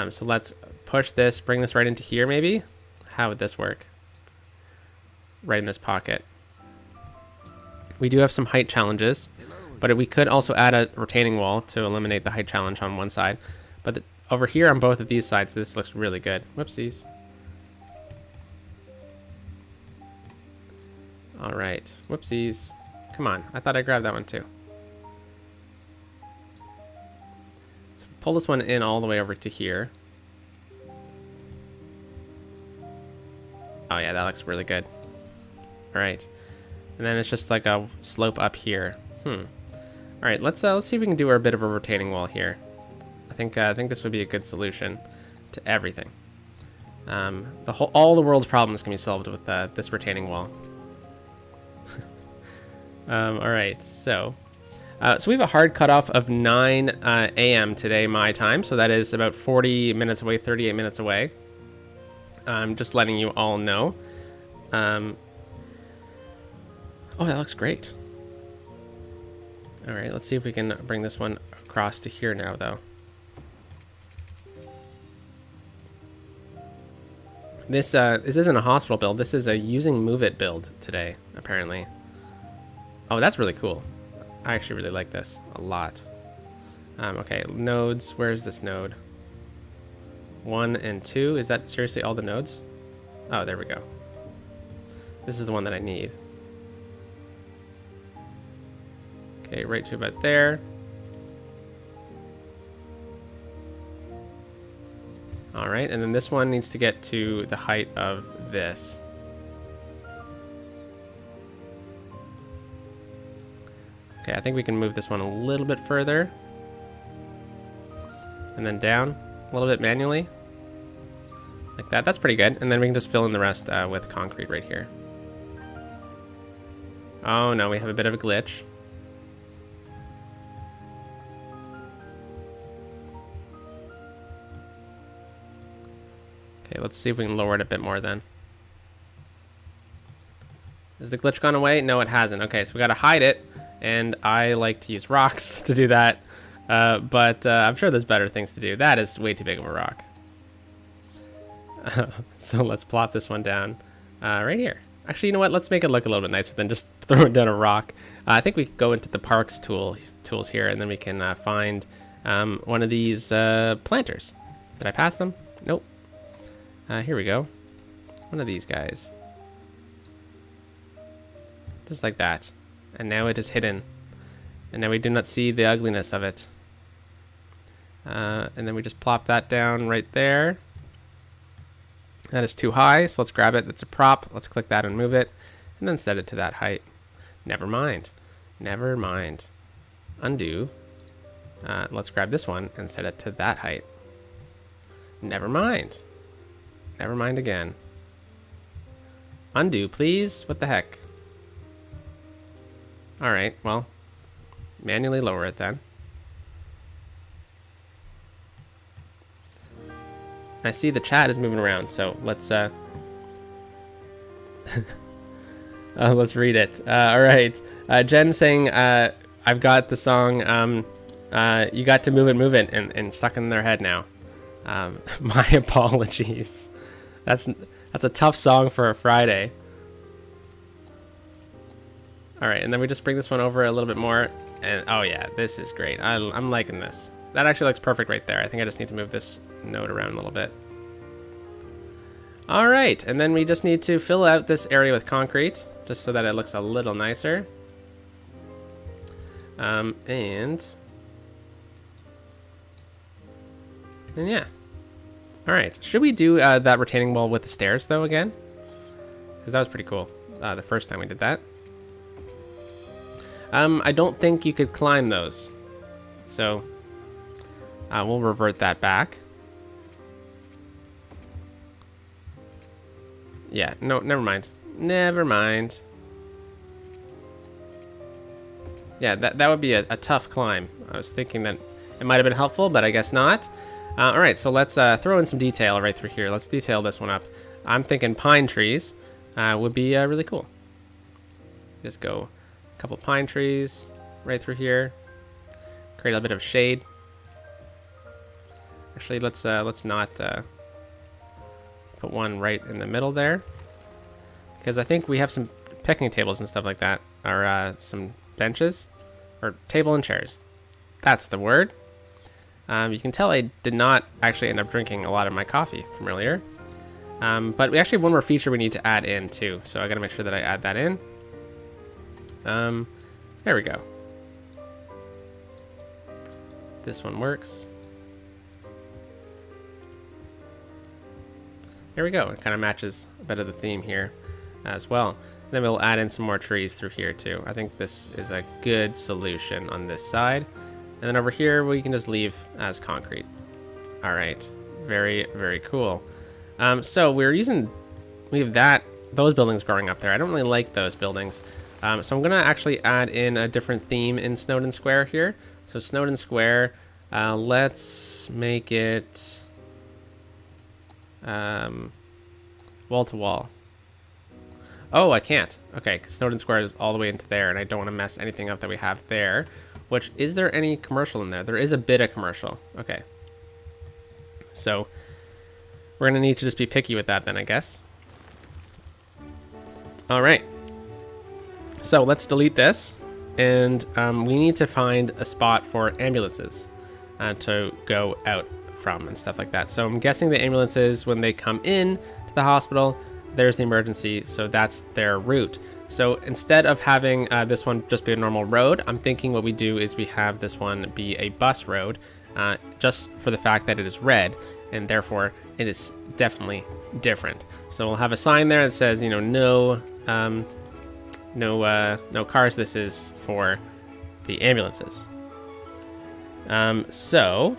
So let's push this, bring this right into here maybe. How would this work? Right in this pocket. We do have some height challenges, but we could also add a retaining wall to eliminate the height challenge on one side. But over here on both of these sides, this looks really good. Whoopsies. All right, whoopsies. Come on, I thought I grabbed that one too. So pull this one in all the way over to here. Oh yeah, that looks really good. All right, and then it's just like a slope up here. All right, let's see if we can do a bit of a retaining wall here. I think this would be a good solution to everything. All the world's problems can be solved with this retaining wall. All right, so we have a hard cutoff of 9 a.m. today, my time. So that is about 40 minutes away, 38 minutes away. Just letting you all know. Oh, that looks great. All right, let's see if we can bring this one across to here now, though. This isn't a hospital build. This is a using Move It build today, apparently. Oh, that's really cool. I actually really like this a lot. Okay, nodes. Where is this node? 1 and 2. Is that seriously all the nodes? Oh, there we go. This is the one that I need. Okay, right to about there. All right, and then this one needs to get to the height of this. Okay, I think we can move this one a little bit further. And then down a little bit manually. Like that. That's pretty good. And then we can just fill in the rest with concrete right here. Oh no, we have a bit of a glitch. Okay, let's see if we can lower it a bit more then. Has the glitch gone away? No, it hasn't. Okay, so we gotta hide it. And I like to use rocks to do that, but I'm sure there's better things to do. That is way too big of a rock. So let's plop this one down right here. Actually, you know what? Let's make it look a little bit nicer than just throwing down a rock. I think we go into the parks tools here, and then we can find one of these planters. Did I pass them? Nope. Here we go. One of these guys. Just like that. And now it is hidden. And now we do not see the ugliness of it. And then we just plop that down right there. That is too high, so let's grab it. That's a prop. Let's click that and move it. And then set it to that height. Never mind. Never mind. Undo. Let's grab this one and set it to that height. Never mind. Never mind again. Undo, please. What the heck? All right, well, manually lower it then. I see the chat is moving around, so let's Let's read it. All right. Jen saying, I've got the song, You Got to Move It, and stuck in their head now. My apologies. That's a tough song for a Friday. All right, and then we just bring this one over a little bit more. And oh yeah, this is great. I'm liking this. That actually looks perfect right there. I think I just need to move this node around a little bit. All right, and then we just need to fill out this area with concrete, just so that it looks a little nicer. And yeah. All right, should we do that retaining wall with the stairs though again? Because that was pretty cool the first time we did that. I don't think you could climb those, so we'll revert that back. Yeah, no, never mind. Never mind. Yeah, that would be a tough climb. I was thinking that it might have been helpful, but I guess not. All right, so let's throw in some detail right through here. Let's detail this one up. I'm thinking pine trees would be really cool. Just go a couple pine trees right through here. Create a bit of shade. Actually, let's not put one right in the middle there, because I think we have some picnic tables and stuff like that, or some benches, or table and chairs. That's the word. You can tell I did not actually end up drinking a lot of my coffee from earlier. But we actually have one more feature we need to add in too, so I gotta make sure that I add that in. There we go. This one works. There we go. It kind of matches a bit of the theme here as well. Then we'll add in some more trees through here too. I think this is a good solution on this side. And then over here, we can just leave as concrete. All right, very, very cool. So we have those buildings growing up there. I don't really like those buildings. So I'm gonna actually add in a different theme in Snowden Square here. So Snowden Square, let's make it wall to wall. Oh, I can't. Okay, because Snowden Square is all the way into there, and I don't want to mess anything up that we have there. Which, is there any commercial in there? There is a bit of commercial. Okay. So, we're going to need to just be picky with that then, I guess. All right. So, let's delete this. And we need to find a spot for ambulances to go out from and stuff like that. So, I'm guessing the ambulances, when they come in to the hospital, there's the emergency, so that's their route. So instead of having this one just be a normal road, I'm thinking what we do is we have this one be a bus road, just for the fact that it is red, and therefore it is definitely different. So we'll have a sign there that says, you know, no cars. This is for the ambulances. So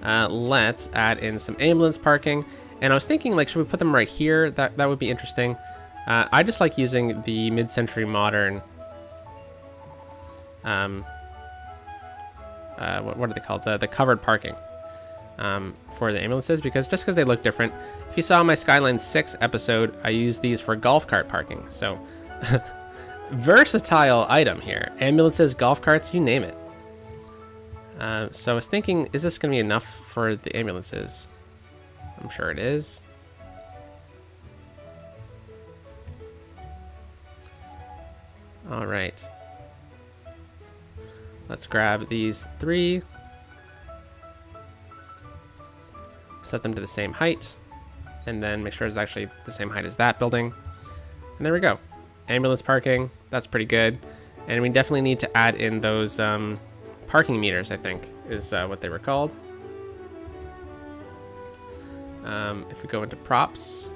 let's add in some ambulance parking. And I was thinking, like, should we put them right here? That would be interesting. I just like using the mid-century modern, what are they called? The covered parking for the ambulances, because they look different. If you saw my Skylines 6 episode, I used these for golf cart parking. So versatile item here. Ambulances, golf carts, you name it. So I was thinking, is this going to be enough for the ambulances? I'm sure it is. All right. Let's grab these 3. Set them to the same height. And then make sure it's actually the same height as that building. And there we go. Ambulance parking. That's pretty good. And we definitely need to add in those parking meters, I think, is what they were called. If we go into props,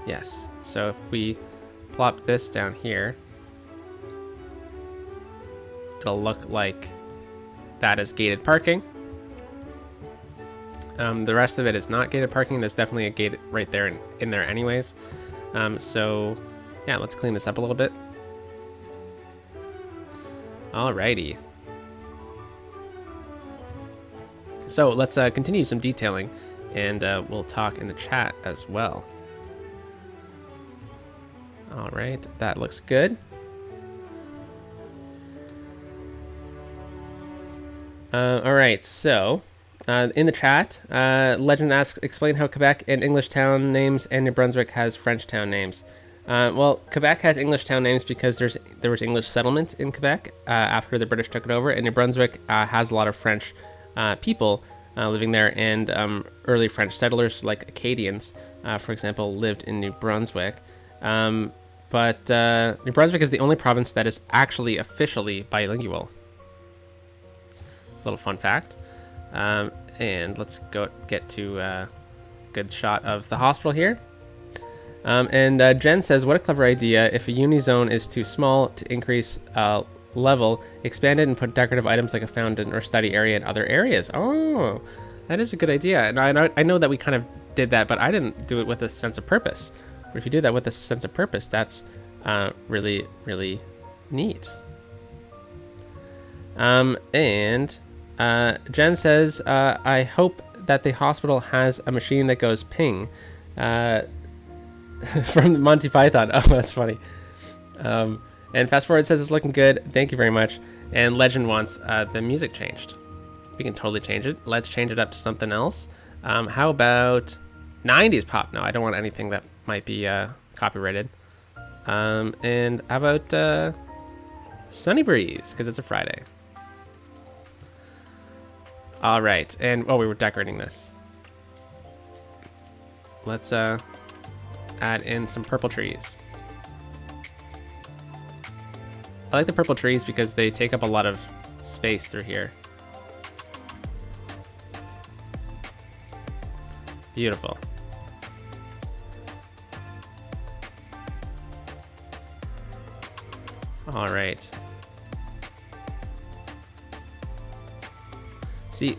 yes. So if we plop this down here, it'll look like that is gated parking. The rest of it is not gated parking. There's definitely a gate right there in there anyways. So yeah, let's clean this up a little bit. Alrighty. So let's continue some detailing and we'll talk in the chat as well. All right, that looks good. All right, so in the chat, Legend asks, explain how Quebec and English town names and New Brunswick has French town names. Well, Quebec has English town names because there was English settlement in Quebec after the British took it over, and New Brunswick has a lot of French people living there, and early French settlers like Acadians, for example, lived in New Brunswick. But New Brunswick is the only province that is actually officially bilingual. Little fun fact. And let's go get to a good shot of the hospital here. And Jen says, what a clever idea. If a uni zone is too small to increase level, expand it and put decorative items like a fountain or study area in other areas. Oh, that is a good idea. And I know that we kind of did that, but I didn't do it with a sense of purpose. But if you do that with a sense of purpose, that's really, really neat. And Jen says, I hope that the hospital has a machine that goes ping. From Monty Python. Oh, that's funny. And Fast Forward says it's looking good. Thank you very much. And Legend wants the music changed. We can totally change it. Let's change it up to something else. How about 90s pop? No, I don't want anything that might be copyrighted. And how about Sunny Breeze, because it's a Friday. All right, and we were decorating this. Let's add in some purple trees. I like the purple trees because they take up a lot of space through here. Beautiful. All right. See,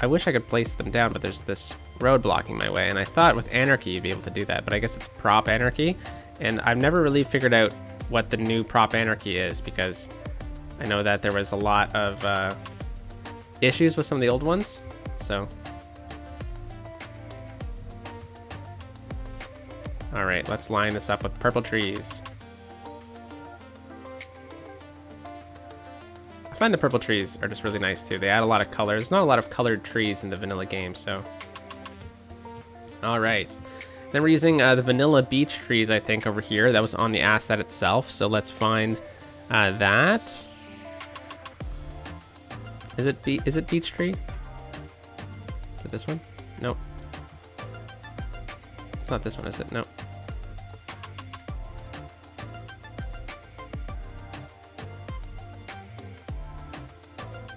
I wish I could place them down, but there's this road blocking my way, and I thought with Anarchy you'd be able to do that, but I guess it's Prop Anarchy, and I've never really figured out what the new Prop Anarchy is, because I know that there was a lot of issues with some of the old ones, so. All right, let's line this up with purple trees. I find the purple trees are just really nice too. They add a lot of color. There's not a lot of colored trees in the vanilla game, so. All right. Then we're using the vanilla beech trees, I think, over here. That was on the asset itself, so let's find that. Is it beech tree? Is it this one? Nope. It's not this one, is it? Nope.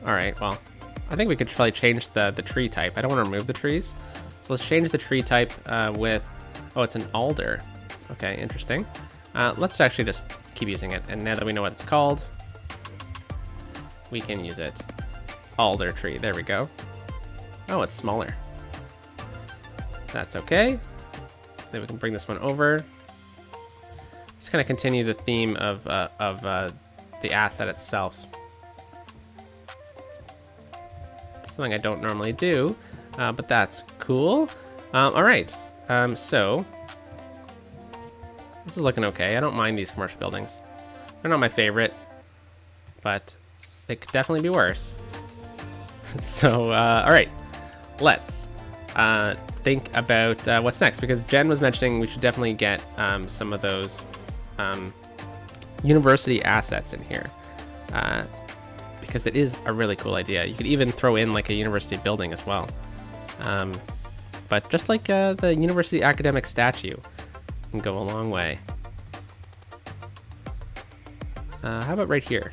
All right, well, I think we could probably change the tree type. I don't want to remove the trees. So let's change the tree type with, oh, it's an alder. Okay, interesting. Let's actually just keep using it. And now that we know what it's called, we can use it. Alder tree, there we go. Oh, it's smaller. That's okay. Then we can bring this one over. Just kind of continue the theme of the asset itself. Something I don't normally do, but that's cool. All right, so this is looking okay. I don't mind these commercial buildings. They're not my favorite, but they could definitely be worse. So, all right, let's think about what's next, because Jen was mentioning we should definitely get some of those university assets in here. Because it is a really cool idea. You could even throw in like a university building as well. But just like the university academic statue can go a long way. How about right here?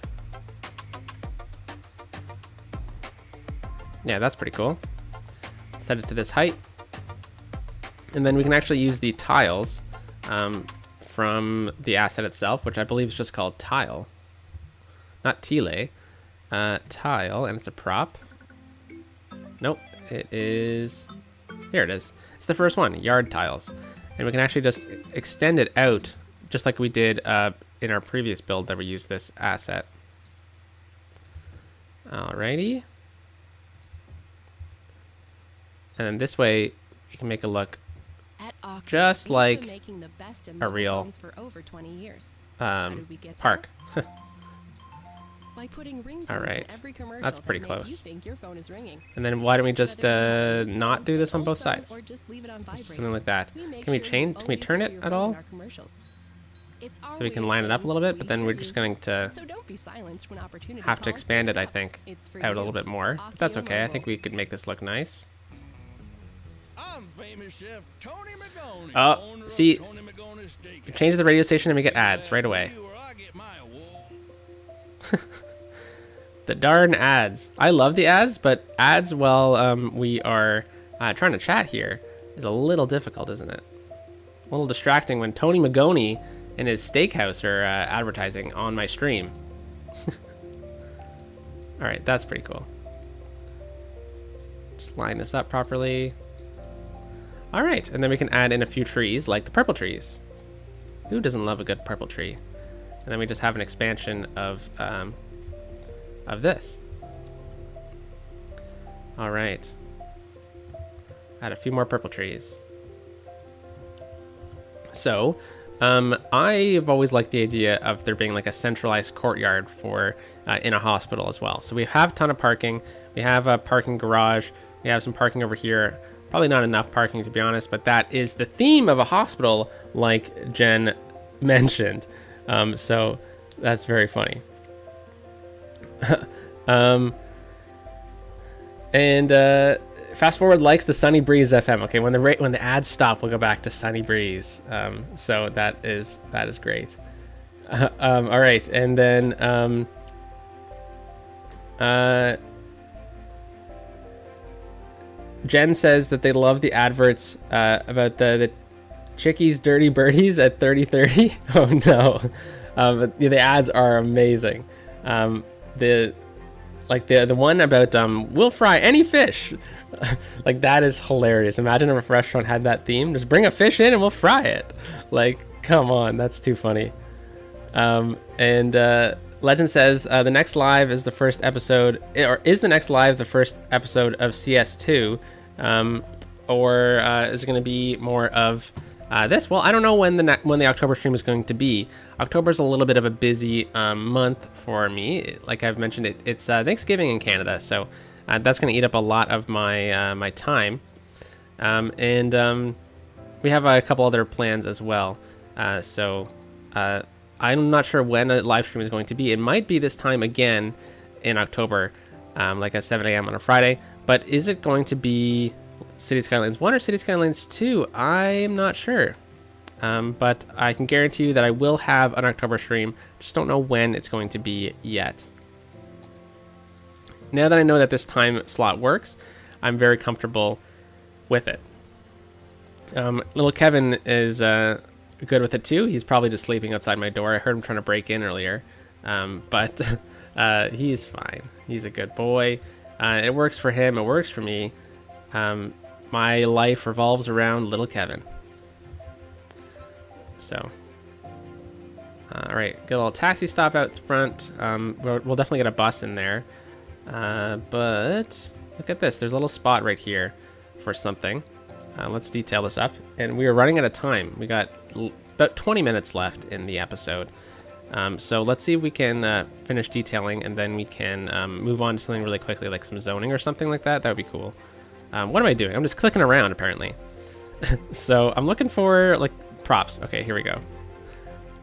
Yeah, that's pretty cool. Set it to this height. And then we can actually use the tiles from the asset itself, which I believe is just called tile, not tile. Tile, and it's a prop. Nope, it is, here it is. It's the first one, yard tiles. And we can actually just extend it out, just like we did in our previous build that we used this asset. Alrighty. And then this way, you can make it look At Oxford, just we've like been making the best of a mobile real phones for over 20 years. How did we get park. there? By putting ringtones in Alright, every commercial that's pretty that make close. you think your phone is ringing. And then why don't we just Whether you not do this on old both phone sides? or just leave it on Just vibrate, something like that. make Can we sure you change? Can we always turn hear it your at phone all? in our commercials. It's our So we way can of line it up a saying little bit, we but then hear we're you. just going to So don't be silenced when opportunity have to calls expand for it, I stuff. think, It's for out a you. little bit more. But that's Off okay. I your think mobile. we could make this look nice. I'm famous chef Tony McGoney. Oh, owner of see, Tony Magone's Steakhouse. change the radio station and we get ads right away. Where I get my award. The darn ads. I love the ads, but ads while we are trying to chat here is a little difficult, isn't it? A little distracting when Tony Magoni and his steakhouse are advertising on my stream. All right, that's pretty cool. Just line this up properly. All right, and then we can add in a few trees, like the purple trees. Who doesn't love a good purple tree? And then we just have an expansion of this. All right. Add a few more purple trees. So, I've always liked the idea of there being like a centralized courtyard for in a hospital as well. So we have a ton of parking. We have a parking garage. We have some parking over here. Probably not enough parking, to be honest, but that is the theme of a hospital, like Jen mentioned. So that's very funny. Fast forward likes the Sunny Breeze FM. Okay, when the ads stop, we'll go back to Sunny Breeze. So that is great. All right, and then Jen says that they love the adverts about the Chickies Dirty Birdies at 30:30. Oh no, but the ads are amazing. The one about we'll fry any fish. Like that is hilarious. Imagine if a restaurant had that theme. Just bring a fish in and we'll fry it. Like, come on, that's too funny. Legend says the next live is the first episode, or is the next live the first episode of CS2, or is it going to be more of this? Well, I don't know when the October stream is going to be. October's a little bit of a busy month for me. Like I've mentioned, it's Thanksgiving in Canada, so that's going to eat up a lot of my my time. We have a couple other plans as well. I'm not sure when a live stream is going to be. It might be this time again in October, like at 7 a.m. on a Friday. But is it going to be City Skylines 1 or City Skylines 2? I'm not sure. But I can guarantee you that I will have an October stream. Just don't know when it's going to be yet. Now that I know that this time slot works, I'm very comfortable with it. Little Kevin is good with it too. He's probably just sleeping outside my door. I heard him trying to break in earlier, but he's fine. He's a good boy. It works for him. It works for me. My life revolves around little Kevin. So, all right, get a little taxi stop out front. We'll definitely get a bus in there. But look at this. There's a little spot right here for something. Let's detail this up. And we are running out of time. We got about 20 minutes left in the episode. So let's see if we can finish detailing, and then we can move on to something really quickly, like some zoning or something like that. That would be cool. What am I doing? I'm just clicking around, apparently. So I'm looking for, like, props. Okay, here we go.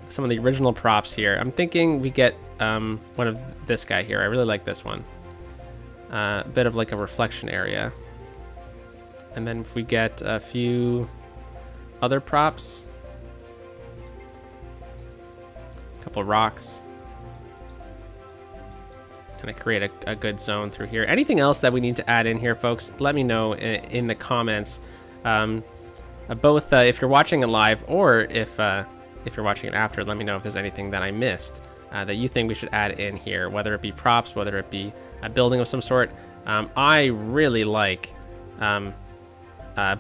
Some of the original props here. I'm thinking we get one of this guy here. I really like this one. A bit of like a reflection area. And then if we get a few other props, a couple rocks, kind of create a good zone through here. Anything else that we need to add in here, folks, let me know in the comments. Both if you're watching it live, or if you're watching it after, let me know if there's anything that I missed that you think we should add in here, whether it be props, whether it be a building of some sort. I really like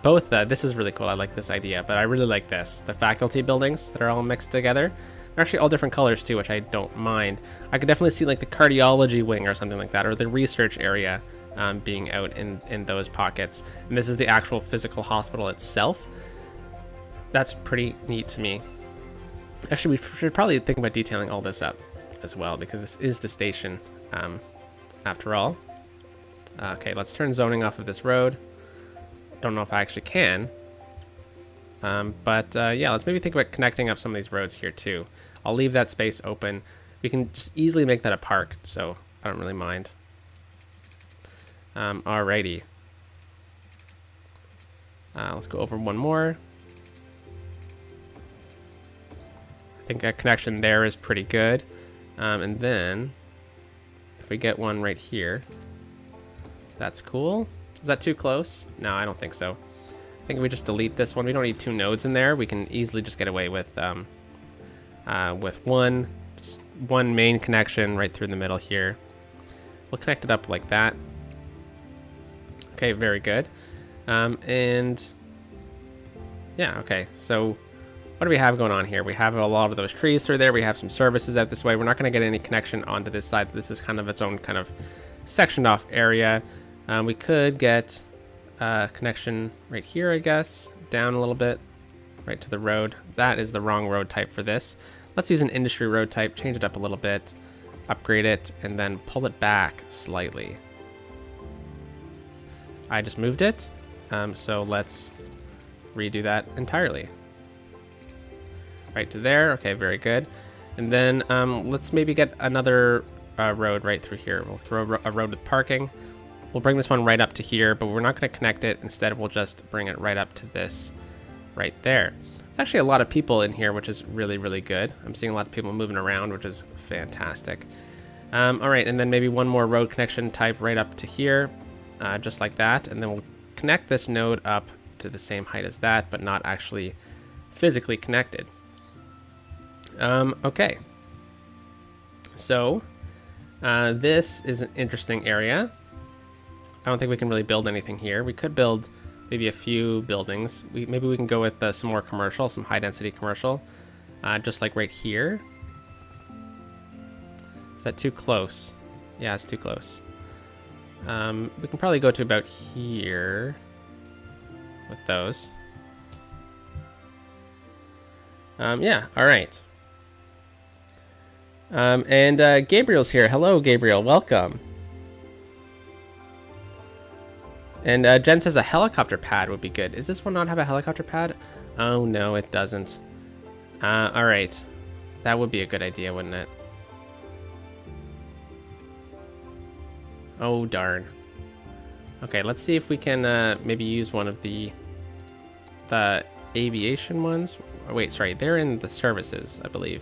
both. This is really cool. I like this idea, but I really like this. The faculty buildings that are all mixed together. They're actually all different colors too, which I don't mind. I could definitely see like the cardiology wing or something like that, or the research area being out in those pockets. And this is the actual physical hospital itself. That's pretty neat to me. Actually, we should probably think about detailing all this up as well, because this is the station after all. Okay, let's turn zoning off of this road. Don't know if I actually can. But yeah, let's maybe think about connecting up some of these roads here too. I'll leave that space open. We can just easily make that a park, so I don't really mind. Alrighty. Let's go over one more. I think a connection there is pretty good. And then if we get one right here, that's cool. Is that too close? No, I don't think so. I think if we just delete this one, we don't need two nodes in there. We can easily just get away with one main connection right through the middle here. We'll connect it up like that. Okay, very good. And yeah, okay. So what do we have going on here? We have a lot of those trees through there. We have some services out this way. We're not going to get any connection onto this side. This is kind of its own kind of sectioned off area. We could get a connection right here, I guess, down a little bit, right to the road. That is the wrong road type for this. Let's use an industry road type, change it up a little bit, upgrade it, and then pull it back slightly. I just moved it, so let's redo that entirely. Right to there. Okay, very good. And then let's maybe get another road right through here. We'll throw a road with parking. We'll bring this one right up to here, but we're not going to connect it. Instead, we'll just bring it right up to this right there. There's actually a lot of people in here, which is really, really good. I'm seeing a lot of people moving around, which is fantastic. All right, and then maybe one more road connection type right up to here, just like that. And then we'll connect this node up to the same height as that, but not actually physically connected. Okay. So this is an interesting area. I don't think we can really build anything here. We could build maybe a few buildings. Maybe we can go with some more commercial, some high density commercial, just like right here. Is that too close? Yeah, it's too close. We can probably go to about here with those. Yeah, all right. And Gabriel's here. Hello, Gabriel. Welcome. And Jen says a helicopter pad would be good. Does this one not have a helicopter pad? Oh, no, it doesn't. All right. That would be a good idea, wouldn't it? Oh, darn. Okay, let's see if we can maybe use one of the aviation ones. Oh, wait, sorry. They're in the services, I believe.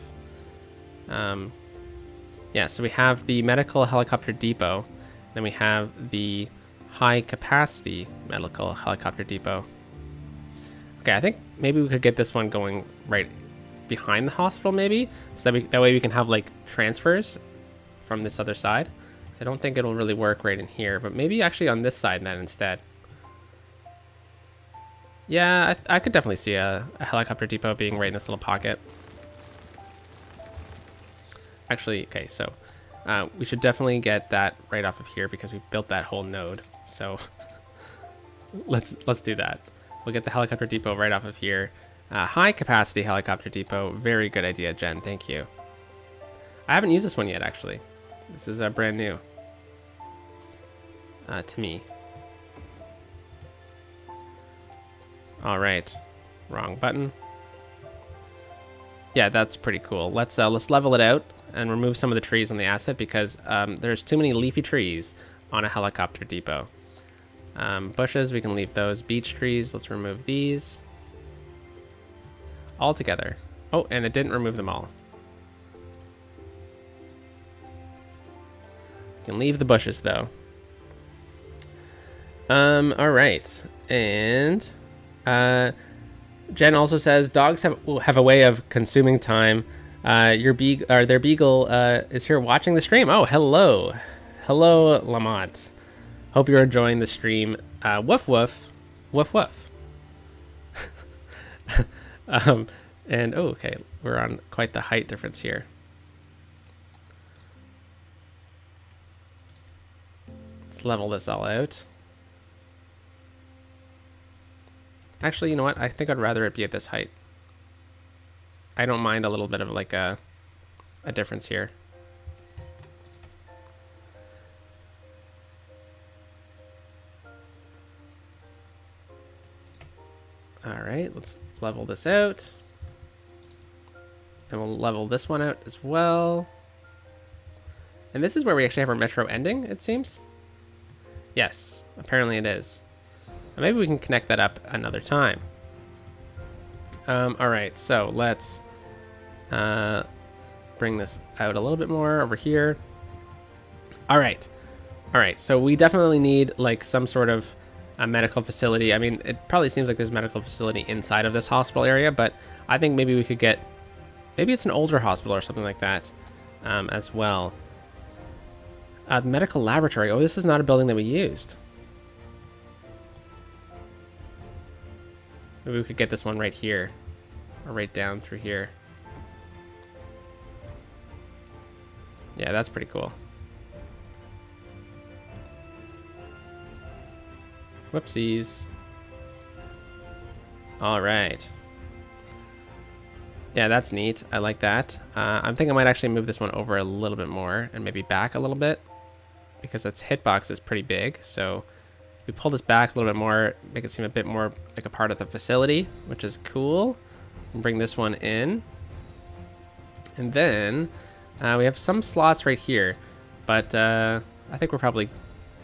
Yeah, so we have the medical helicopter depot. Then we have the high capacity medical helicopter depot. Okay, I think maybe we could get this one going right behind the hospital, maybe, so that way we can have like transfers from this other side. So I don't think it'll really work right in here, but maybe actually on this side then instead. Yeah, I could definitely see a helicopter depot being right in this little pocket. Actually, okay, so we should definitely get that right off of here because we built that whole node. So let's do that. We'll get the helicopter depot right off of here. High capacity helicopter depot. Very good idea, Jen. Thank you. I haven't used this one yet, actually. This is brand new to me. All right, wrong button. Yeah, that's pretty cool. Let's level it out and remove some of the trees on the asset because there's too many leafy trees on a helicopter depot. Bushes, we can leave those. Beech trees, let's remove these. All together. Oh, and it didn't remove them all. We can leave the bushes though. All right, and Jen also says dogs have a way of consuming time. Their beagle is here watching the stream. Oh, hello, Lamont. Hope you're enjoying the stream. Woof woof, woof woof. And oh, okay, we're on quite the height difference here. Let's level this all out. Actually, you know what? I think I'd rather it be at this height. I don't mind a little bit of like a difference here. All right, let's level this out. And we'll level this one out as well. And this is where we actually have our metro ending, it seems. Yes, apparently it is. Maybe we can connect that up another time. All right, so let's bring this out a little bit more over here. All right, so we definitely need like some sort of a medical facility. I mean, it probably seems like there's a medical facility inside of this hospital area, but I think maybe we could get, maybe it's an older hospital or something like that as well. The medical laboratory. Oh, this is not a building that we used. Maybe we could get this one right here, or right down through here. Yeah, that's pretty cool. Whoopsies. All right. Yeah, that's neat. I like that. I'm thinking I might actually move this one over a little bit more and maybe back a little bit because its hitbox is pretty big. So we pull this back a little bit more, make it seem a bit more like a part of the facility, which is cool. And bring this one in. And then we have some slots right here, but I think we're probably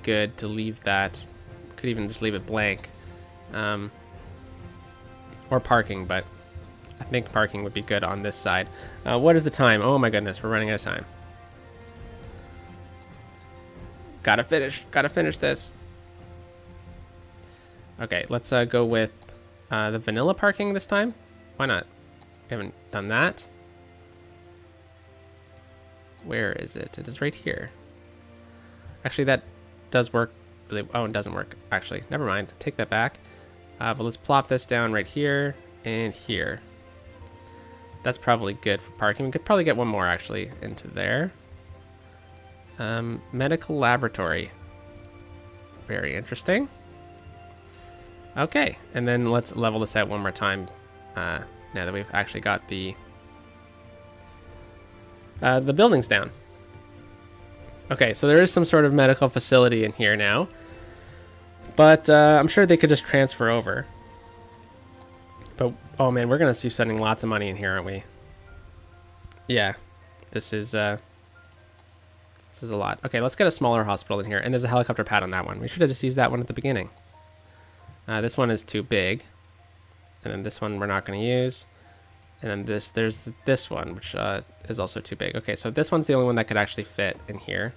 good to leave that. Could even just leave it blank. Or parking, but I think parking would be good on this side. What is the time? Oh my goodness, we're running out of time. Gotta finish this. Okay, let's go with the vanilla parking this time. Why not? We haven't done that. Where is it? It is right here. Actually, that does work. Oh, it doesn't work, actually. Never mind. Take that back. But let's plop this down right here and here. That's probably good for parking. We could probably get one more, actually, into there. Medical laboratory. Very interesting. Okay, and then let's level this out one more time. Now that we've actually got the buildings down. Okay, so there is some sort of medical facility in here now. But I'm sure they could just transfer over. But, oh man, we're going to be spending lots of money in here, aren't we? Yeah, this is a lot. Okay, let's get a smaller hospital in here. And there's a helicopter pad on that one. We should have just used that one at the beginning. This one is too big. And then this one we're not going to use. And then there's this one, which is also too big. Okay, so this one's the only one that could actually fit in here,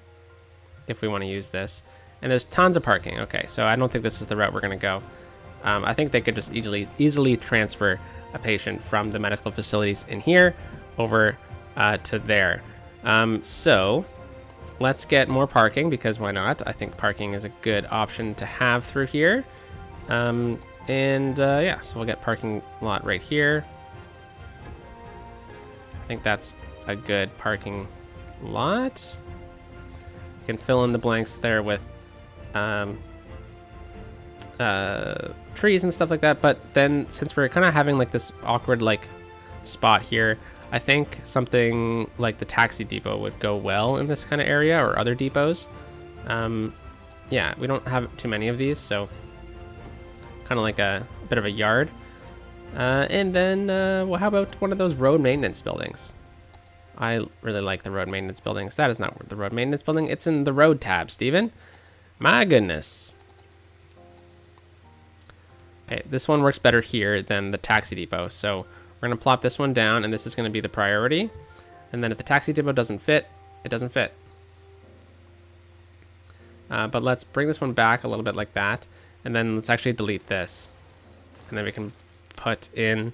if we want to use this. And there's tons of parking. Okay, so I don't think this is the route we're going to go. I think they could just easily transfer a patient from the medical facilities in here over to there. So let's get more parking, because why not? I think parking is a good option to have through here. Yeah, so we'll get parking lot right here. I think that's a good parking lot. You can fill in the blanks there with trees and stuff like that, but then since we're kind of having like this awkward like spot here, I think something like the taxi depot would go well in this kind of area, or other depots. Yeah, we don't have too many of these, so kind of like a bit of a yard. And then, well, how about one of those road maintenance buildings? I really like the road maintenance buildings. That is not the road maintenance building. It's in the road tab, Steven. My goodness. Okay, this one works better here than the taxi depot. So we're going to plop this one down, and this is going to be the priority. And then if the taxi depot doesn't fit, it doesn't fit. But let's bring this one back a little bit like that. And then let's actually delete this. And then we can put in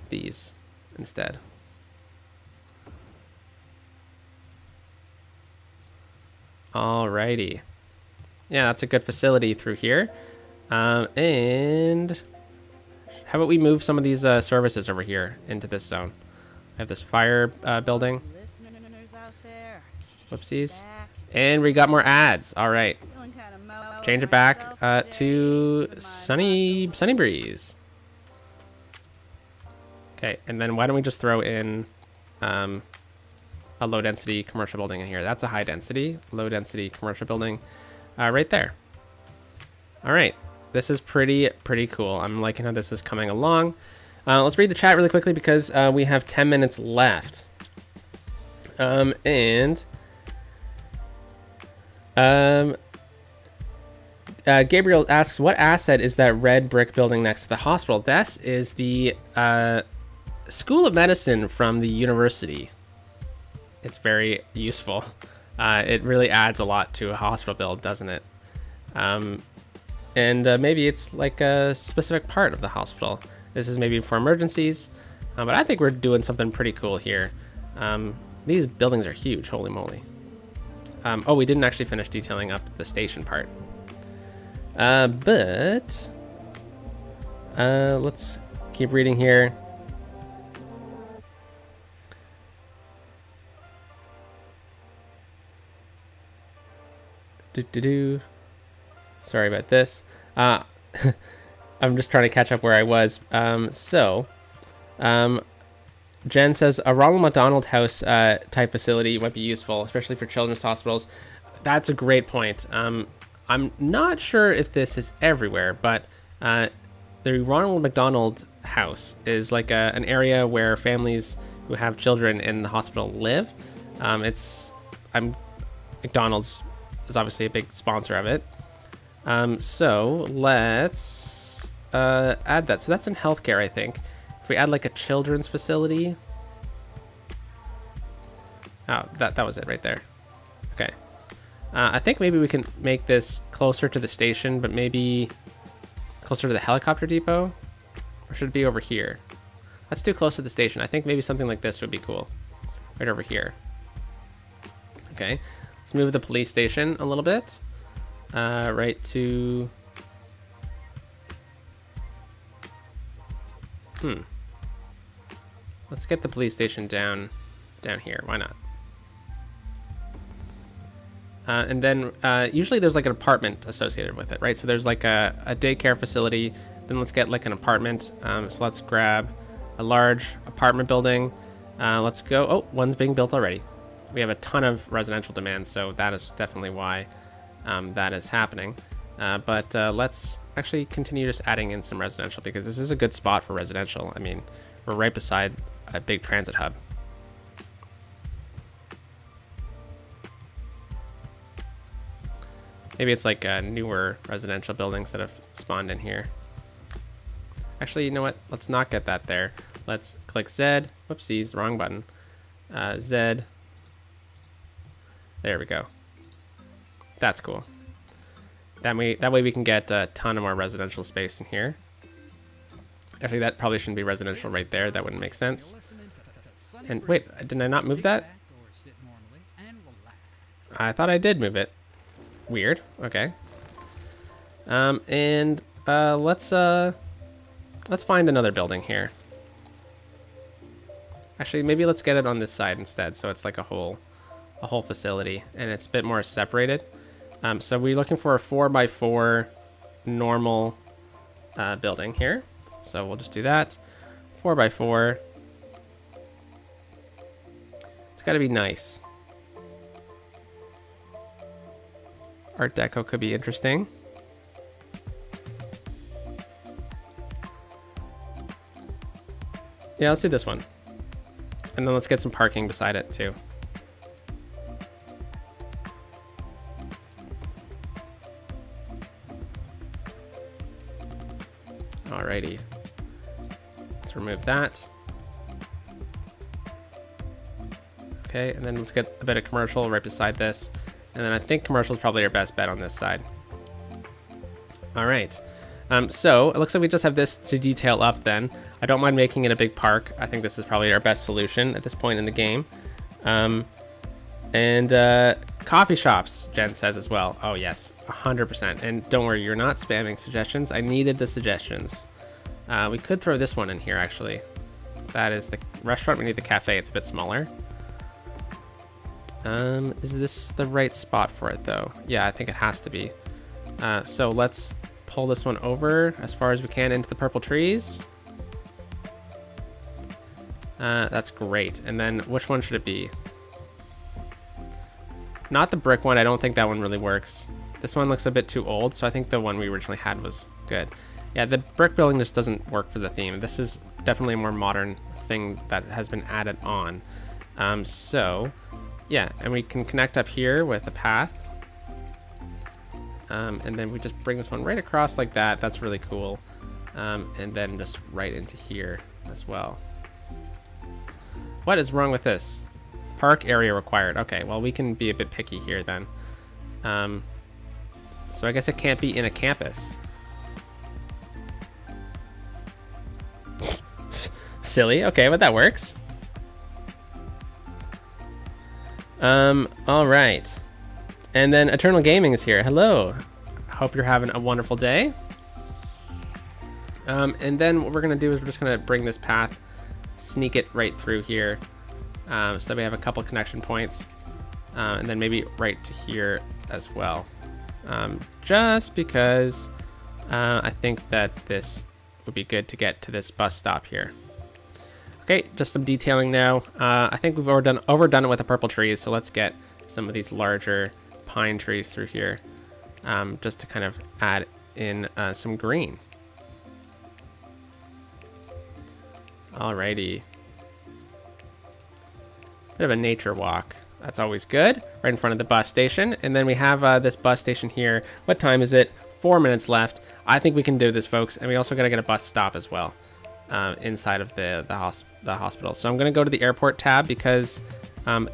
these instead. Alrighty. Yeah, that's a good facility through here. And how about we move some of these services over here into this zone? I have this fire building. Listeners out there, Whoopsies. And we got more ads. All right. Change it back to Sunny Breeze. Okay, and then why don't we just throw in a low density commercial building in here? That's a high density, low density commercial building right there. All right, this is pretty cool. I'm liking how this is coming along. Let's read the chat really quickly because we have 10 minutes left. Gabriel asks, what asset is that red brick building next to the hospital? This is the School of Medicine from the university. It's very useful. It really adds a lot to a hospital build, doesn't it? And maybe it's like a specific part of the hospital. This is maybe for emergencies, but I think we're doing something pretty cool here. These buildings are huge, holy moly. Oh, we didn't actually finish detailing up the station part. But let's keep reading here. Sorry about this. I'm just trying to catch up where I was. Jen says a Ronald McDonald House type facility might be useful, especially for children's hospitals. That's a great point. I'm not sure if this is everywhere, but the Ronald McDonald House is like an area where families who have children in the hospital live. McDonald's is obviously a big sponsor of it. So let's add that. So that's in healthcare, I think. If we add like a children's facility. Oh, that was it right there. Okay. I think maybe we can make this closer to the station, but maybe closer to the helicopter depot? Or should it be over here? That's too close to the station. I think maybe something like this would be cool. Right over here. Okay. Let's move the police station a little bit. Right to... Let's get the police station down here. Why not? And then usually there's like an apartment associated with it, right? So there's like a daycare facility. Then let's get like an apartment. So let's grab a large apartment building. Let's go. Oh, one's being built already. We have a ton of residential demand, so that is definitely why that is happening. But let's actually continue just adding in some residential because this is a good spot for residential. I mean, we're right beside a big transit hub. Maybe it's like newer residential buildings that have spawned in here. Actually, you know what? Let's not get that there. Let's click Z. Whoopsies, wrong button. Z. There we go. That's cool. That way we can get a ton of more residential space in here. Actually, that probably shouldn't be residential right there. That wouldn't make sense. And wait, did I not move that? I thought I did move it. Weird. Okay. Let's find another building here. Actually, maybe let's get it on this side instead, so it's like a whole facility, and it's a bit more separated. So we're looking for a 4x4 normal building here. So we'll just do that. 4x4. It's got to be nice. Art Deco could be interesting. Yeah, let's do this one. And then let's get some parking beside it too. Alrighty. Let's remove that. Okay, and then let's get a bit of commercial right beside this. And then I think commercial is probably our best bet on this side. All right. So it looks like we just have this to detail up then. I don't mind making it a big park. I think this is probably our best solution at this point in the game. Coffee shops, Jen says as well. Oh yes, 100%. And don't worry, you're not spamming suggestions. I needed the suggestions. We could throw this one in here actually. That is the restaurant. We need the cafe. It's a bit smaller. Is this the right spot for it though? Yeah, I think it has to be. So let's pull this one over as far as we can into the purple trees. That's great. And then which one should it be? Not the brick one. I don't think that one really works. This one looks a bit too old, so I think the one we originally had was good. Yeah, the brick building just doesn't work for the theme. This is definitely a more modern thing that has been added on. So, yeah, and we can connect up here with a path. And then we just bring this one right across like that. That's really cool. And then just right into here as well. What is wrong with this? Park area required. Okay, well, we can be a bit picky here then. So I guess it can't be in a campus. Silly. Okay, but that works. All right. And then Eternal Gaming is here. Hello. Hope you're having a wonderful day. And then what we're going to do is we're just going to bring this path, sneak it right through here. So that we have a couple connection points. And then maybe right to here as well. Just because I think that this would be good to get to this bus stop here. Okay, just some detailing now. I think we've overdone it with the purple trees, so let's get some of these larger pine trees through here, just to kind of add in some green. Alrighty. Bit of a nature walk. That's always good. Right in front of the bus station. And then we have this bus station here. What time is it? 4 minutes left. I think we can do this, folks. And we also got to get a bus stop as well inside of the hospital. So I'm going to go to the airport tab because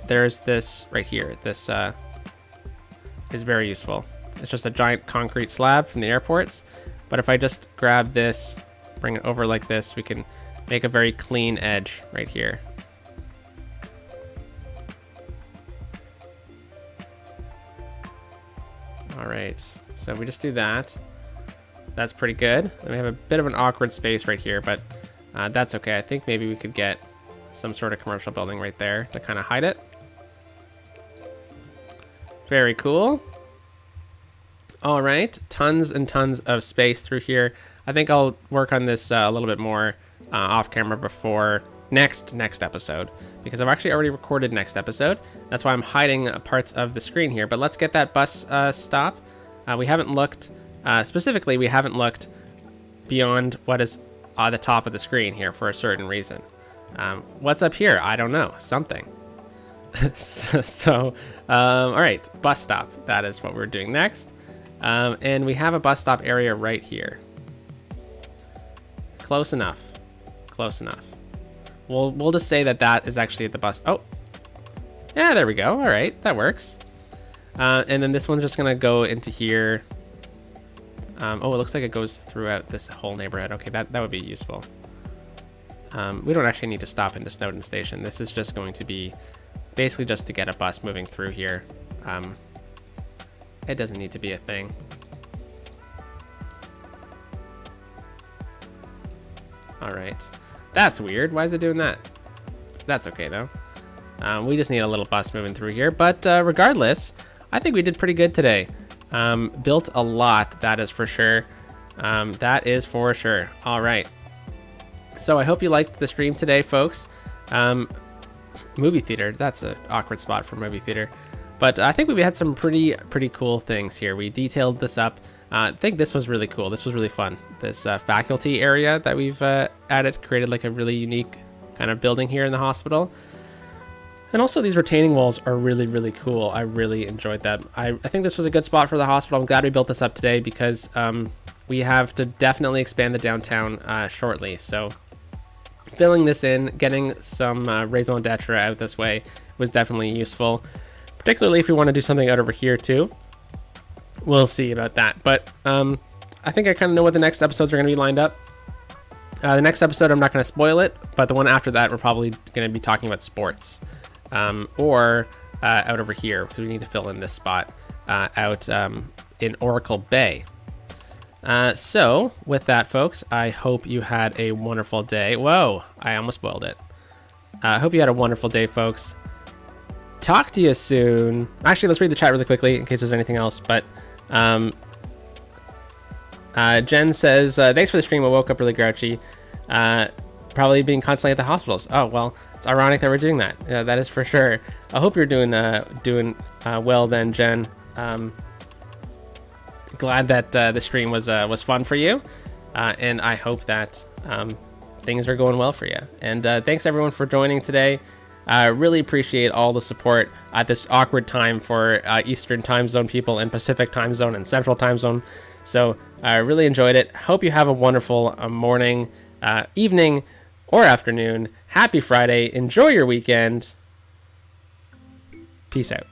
there's this right here. This is very useful. It's just a giant concrete slab from the airports. But if I just grab this, bring it over like this, we can make a very clean edge right here. All right, so we just do that. That's pretty good. And we have a bit of an awkward space right here, but that's okay. I think maybe we could get some sort of commercial building right there to kind of hide it. Very cool. All right, tons and tons of space through here. I think I'll work on this a little bit more off camera before next episode, because I've actually already recorded next episode. That's why I'm hiding parts of the screen here. But let's get that bus stop. We haven't looked, specifically, we haven't looked beyond what is on the top of the screen here for a certain reason. What's up here? I don't know. Something. All right, bus stop. That is what we're doing next. And we have a bus stop area right here. Close enough. Close enough. We'll just say that that is actually at the bus. Oh, yeah, there we go. All right, that works. And then this one's just gonna go into here. Oh, it looks like it goes throughout this whole neighborhood. Okay, that would be useful. We don't actually need to stop into Snowden Station. This is just going to be basically just to get a bus moving through here. It doesn't need to be a thing. All right. That's weird. Why is it doing that? That's okay, though. We just need a little bus moving through here. But regardless, I think we did pretty good today. Built a lot, that is for sure. That is for sure. All right. So I hope you liked the stream today, folks. Movie theater. That's an awkward spot for movie theater. But I think we had some pretty cool things here. We detailed this up. I think this was really cool. This was really fun. This faculty area that we've added created like a really unique kind of building here in the hospital. And also these retaining walls are really cool. I really enjoyed that. I think this was a good spot for the hospital. I'm glad we built this up today because we have to definitely expand the downtown shortly. So filling this in, getting some raison d'etre out this way was definitely useful, particularly if we want to do something out over here too. We'll see about that. But I think I kind of know what the next episodes are going to be lined up. The next episode, I'm not going to spoil it, but the one after that, we're probably going to be talking about sports. Or out over here, because we need to fill in this spot out in Oracle Bay. So with that, folks, I hope you had a wonderful day. Whoa, I almost spoiled it. I hope you had a wonderful day, folks. talk to you soon. Actually, let's read the chat really quickly in case there's anything else. But Jen says, thanks for the stream. I woke up really grouchy. Probably being constantly at the hospitals. Oh, well, it's ironic that we're doing that. Yeah, that is for sure. I hope you're doing well then, Jen. Glad that the stream was fun for you. And I hope that things are going well for you. And thanks everyone for joining today. I really appreciate all the support at this awkward time for Eastern time zone people and Pacific time zone and Central time zone. So I really enjoyed it. Hope you have a wonderful morning, evening, or afternoon. Happy Friday. Enjoy your weekend. Peace out.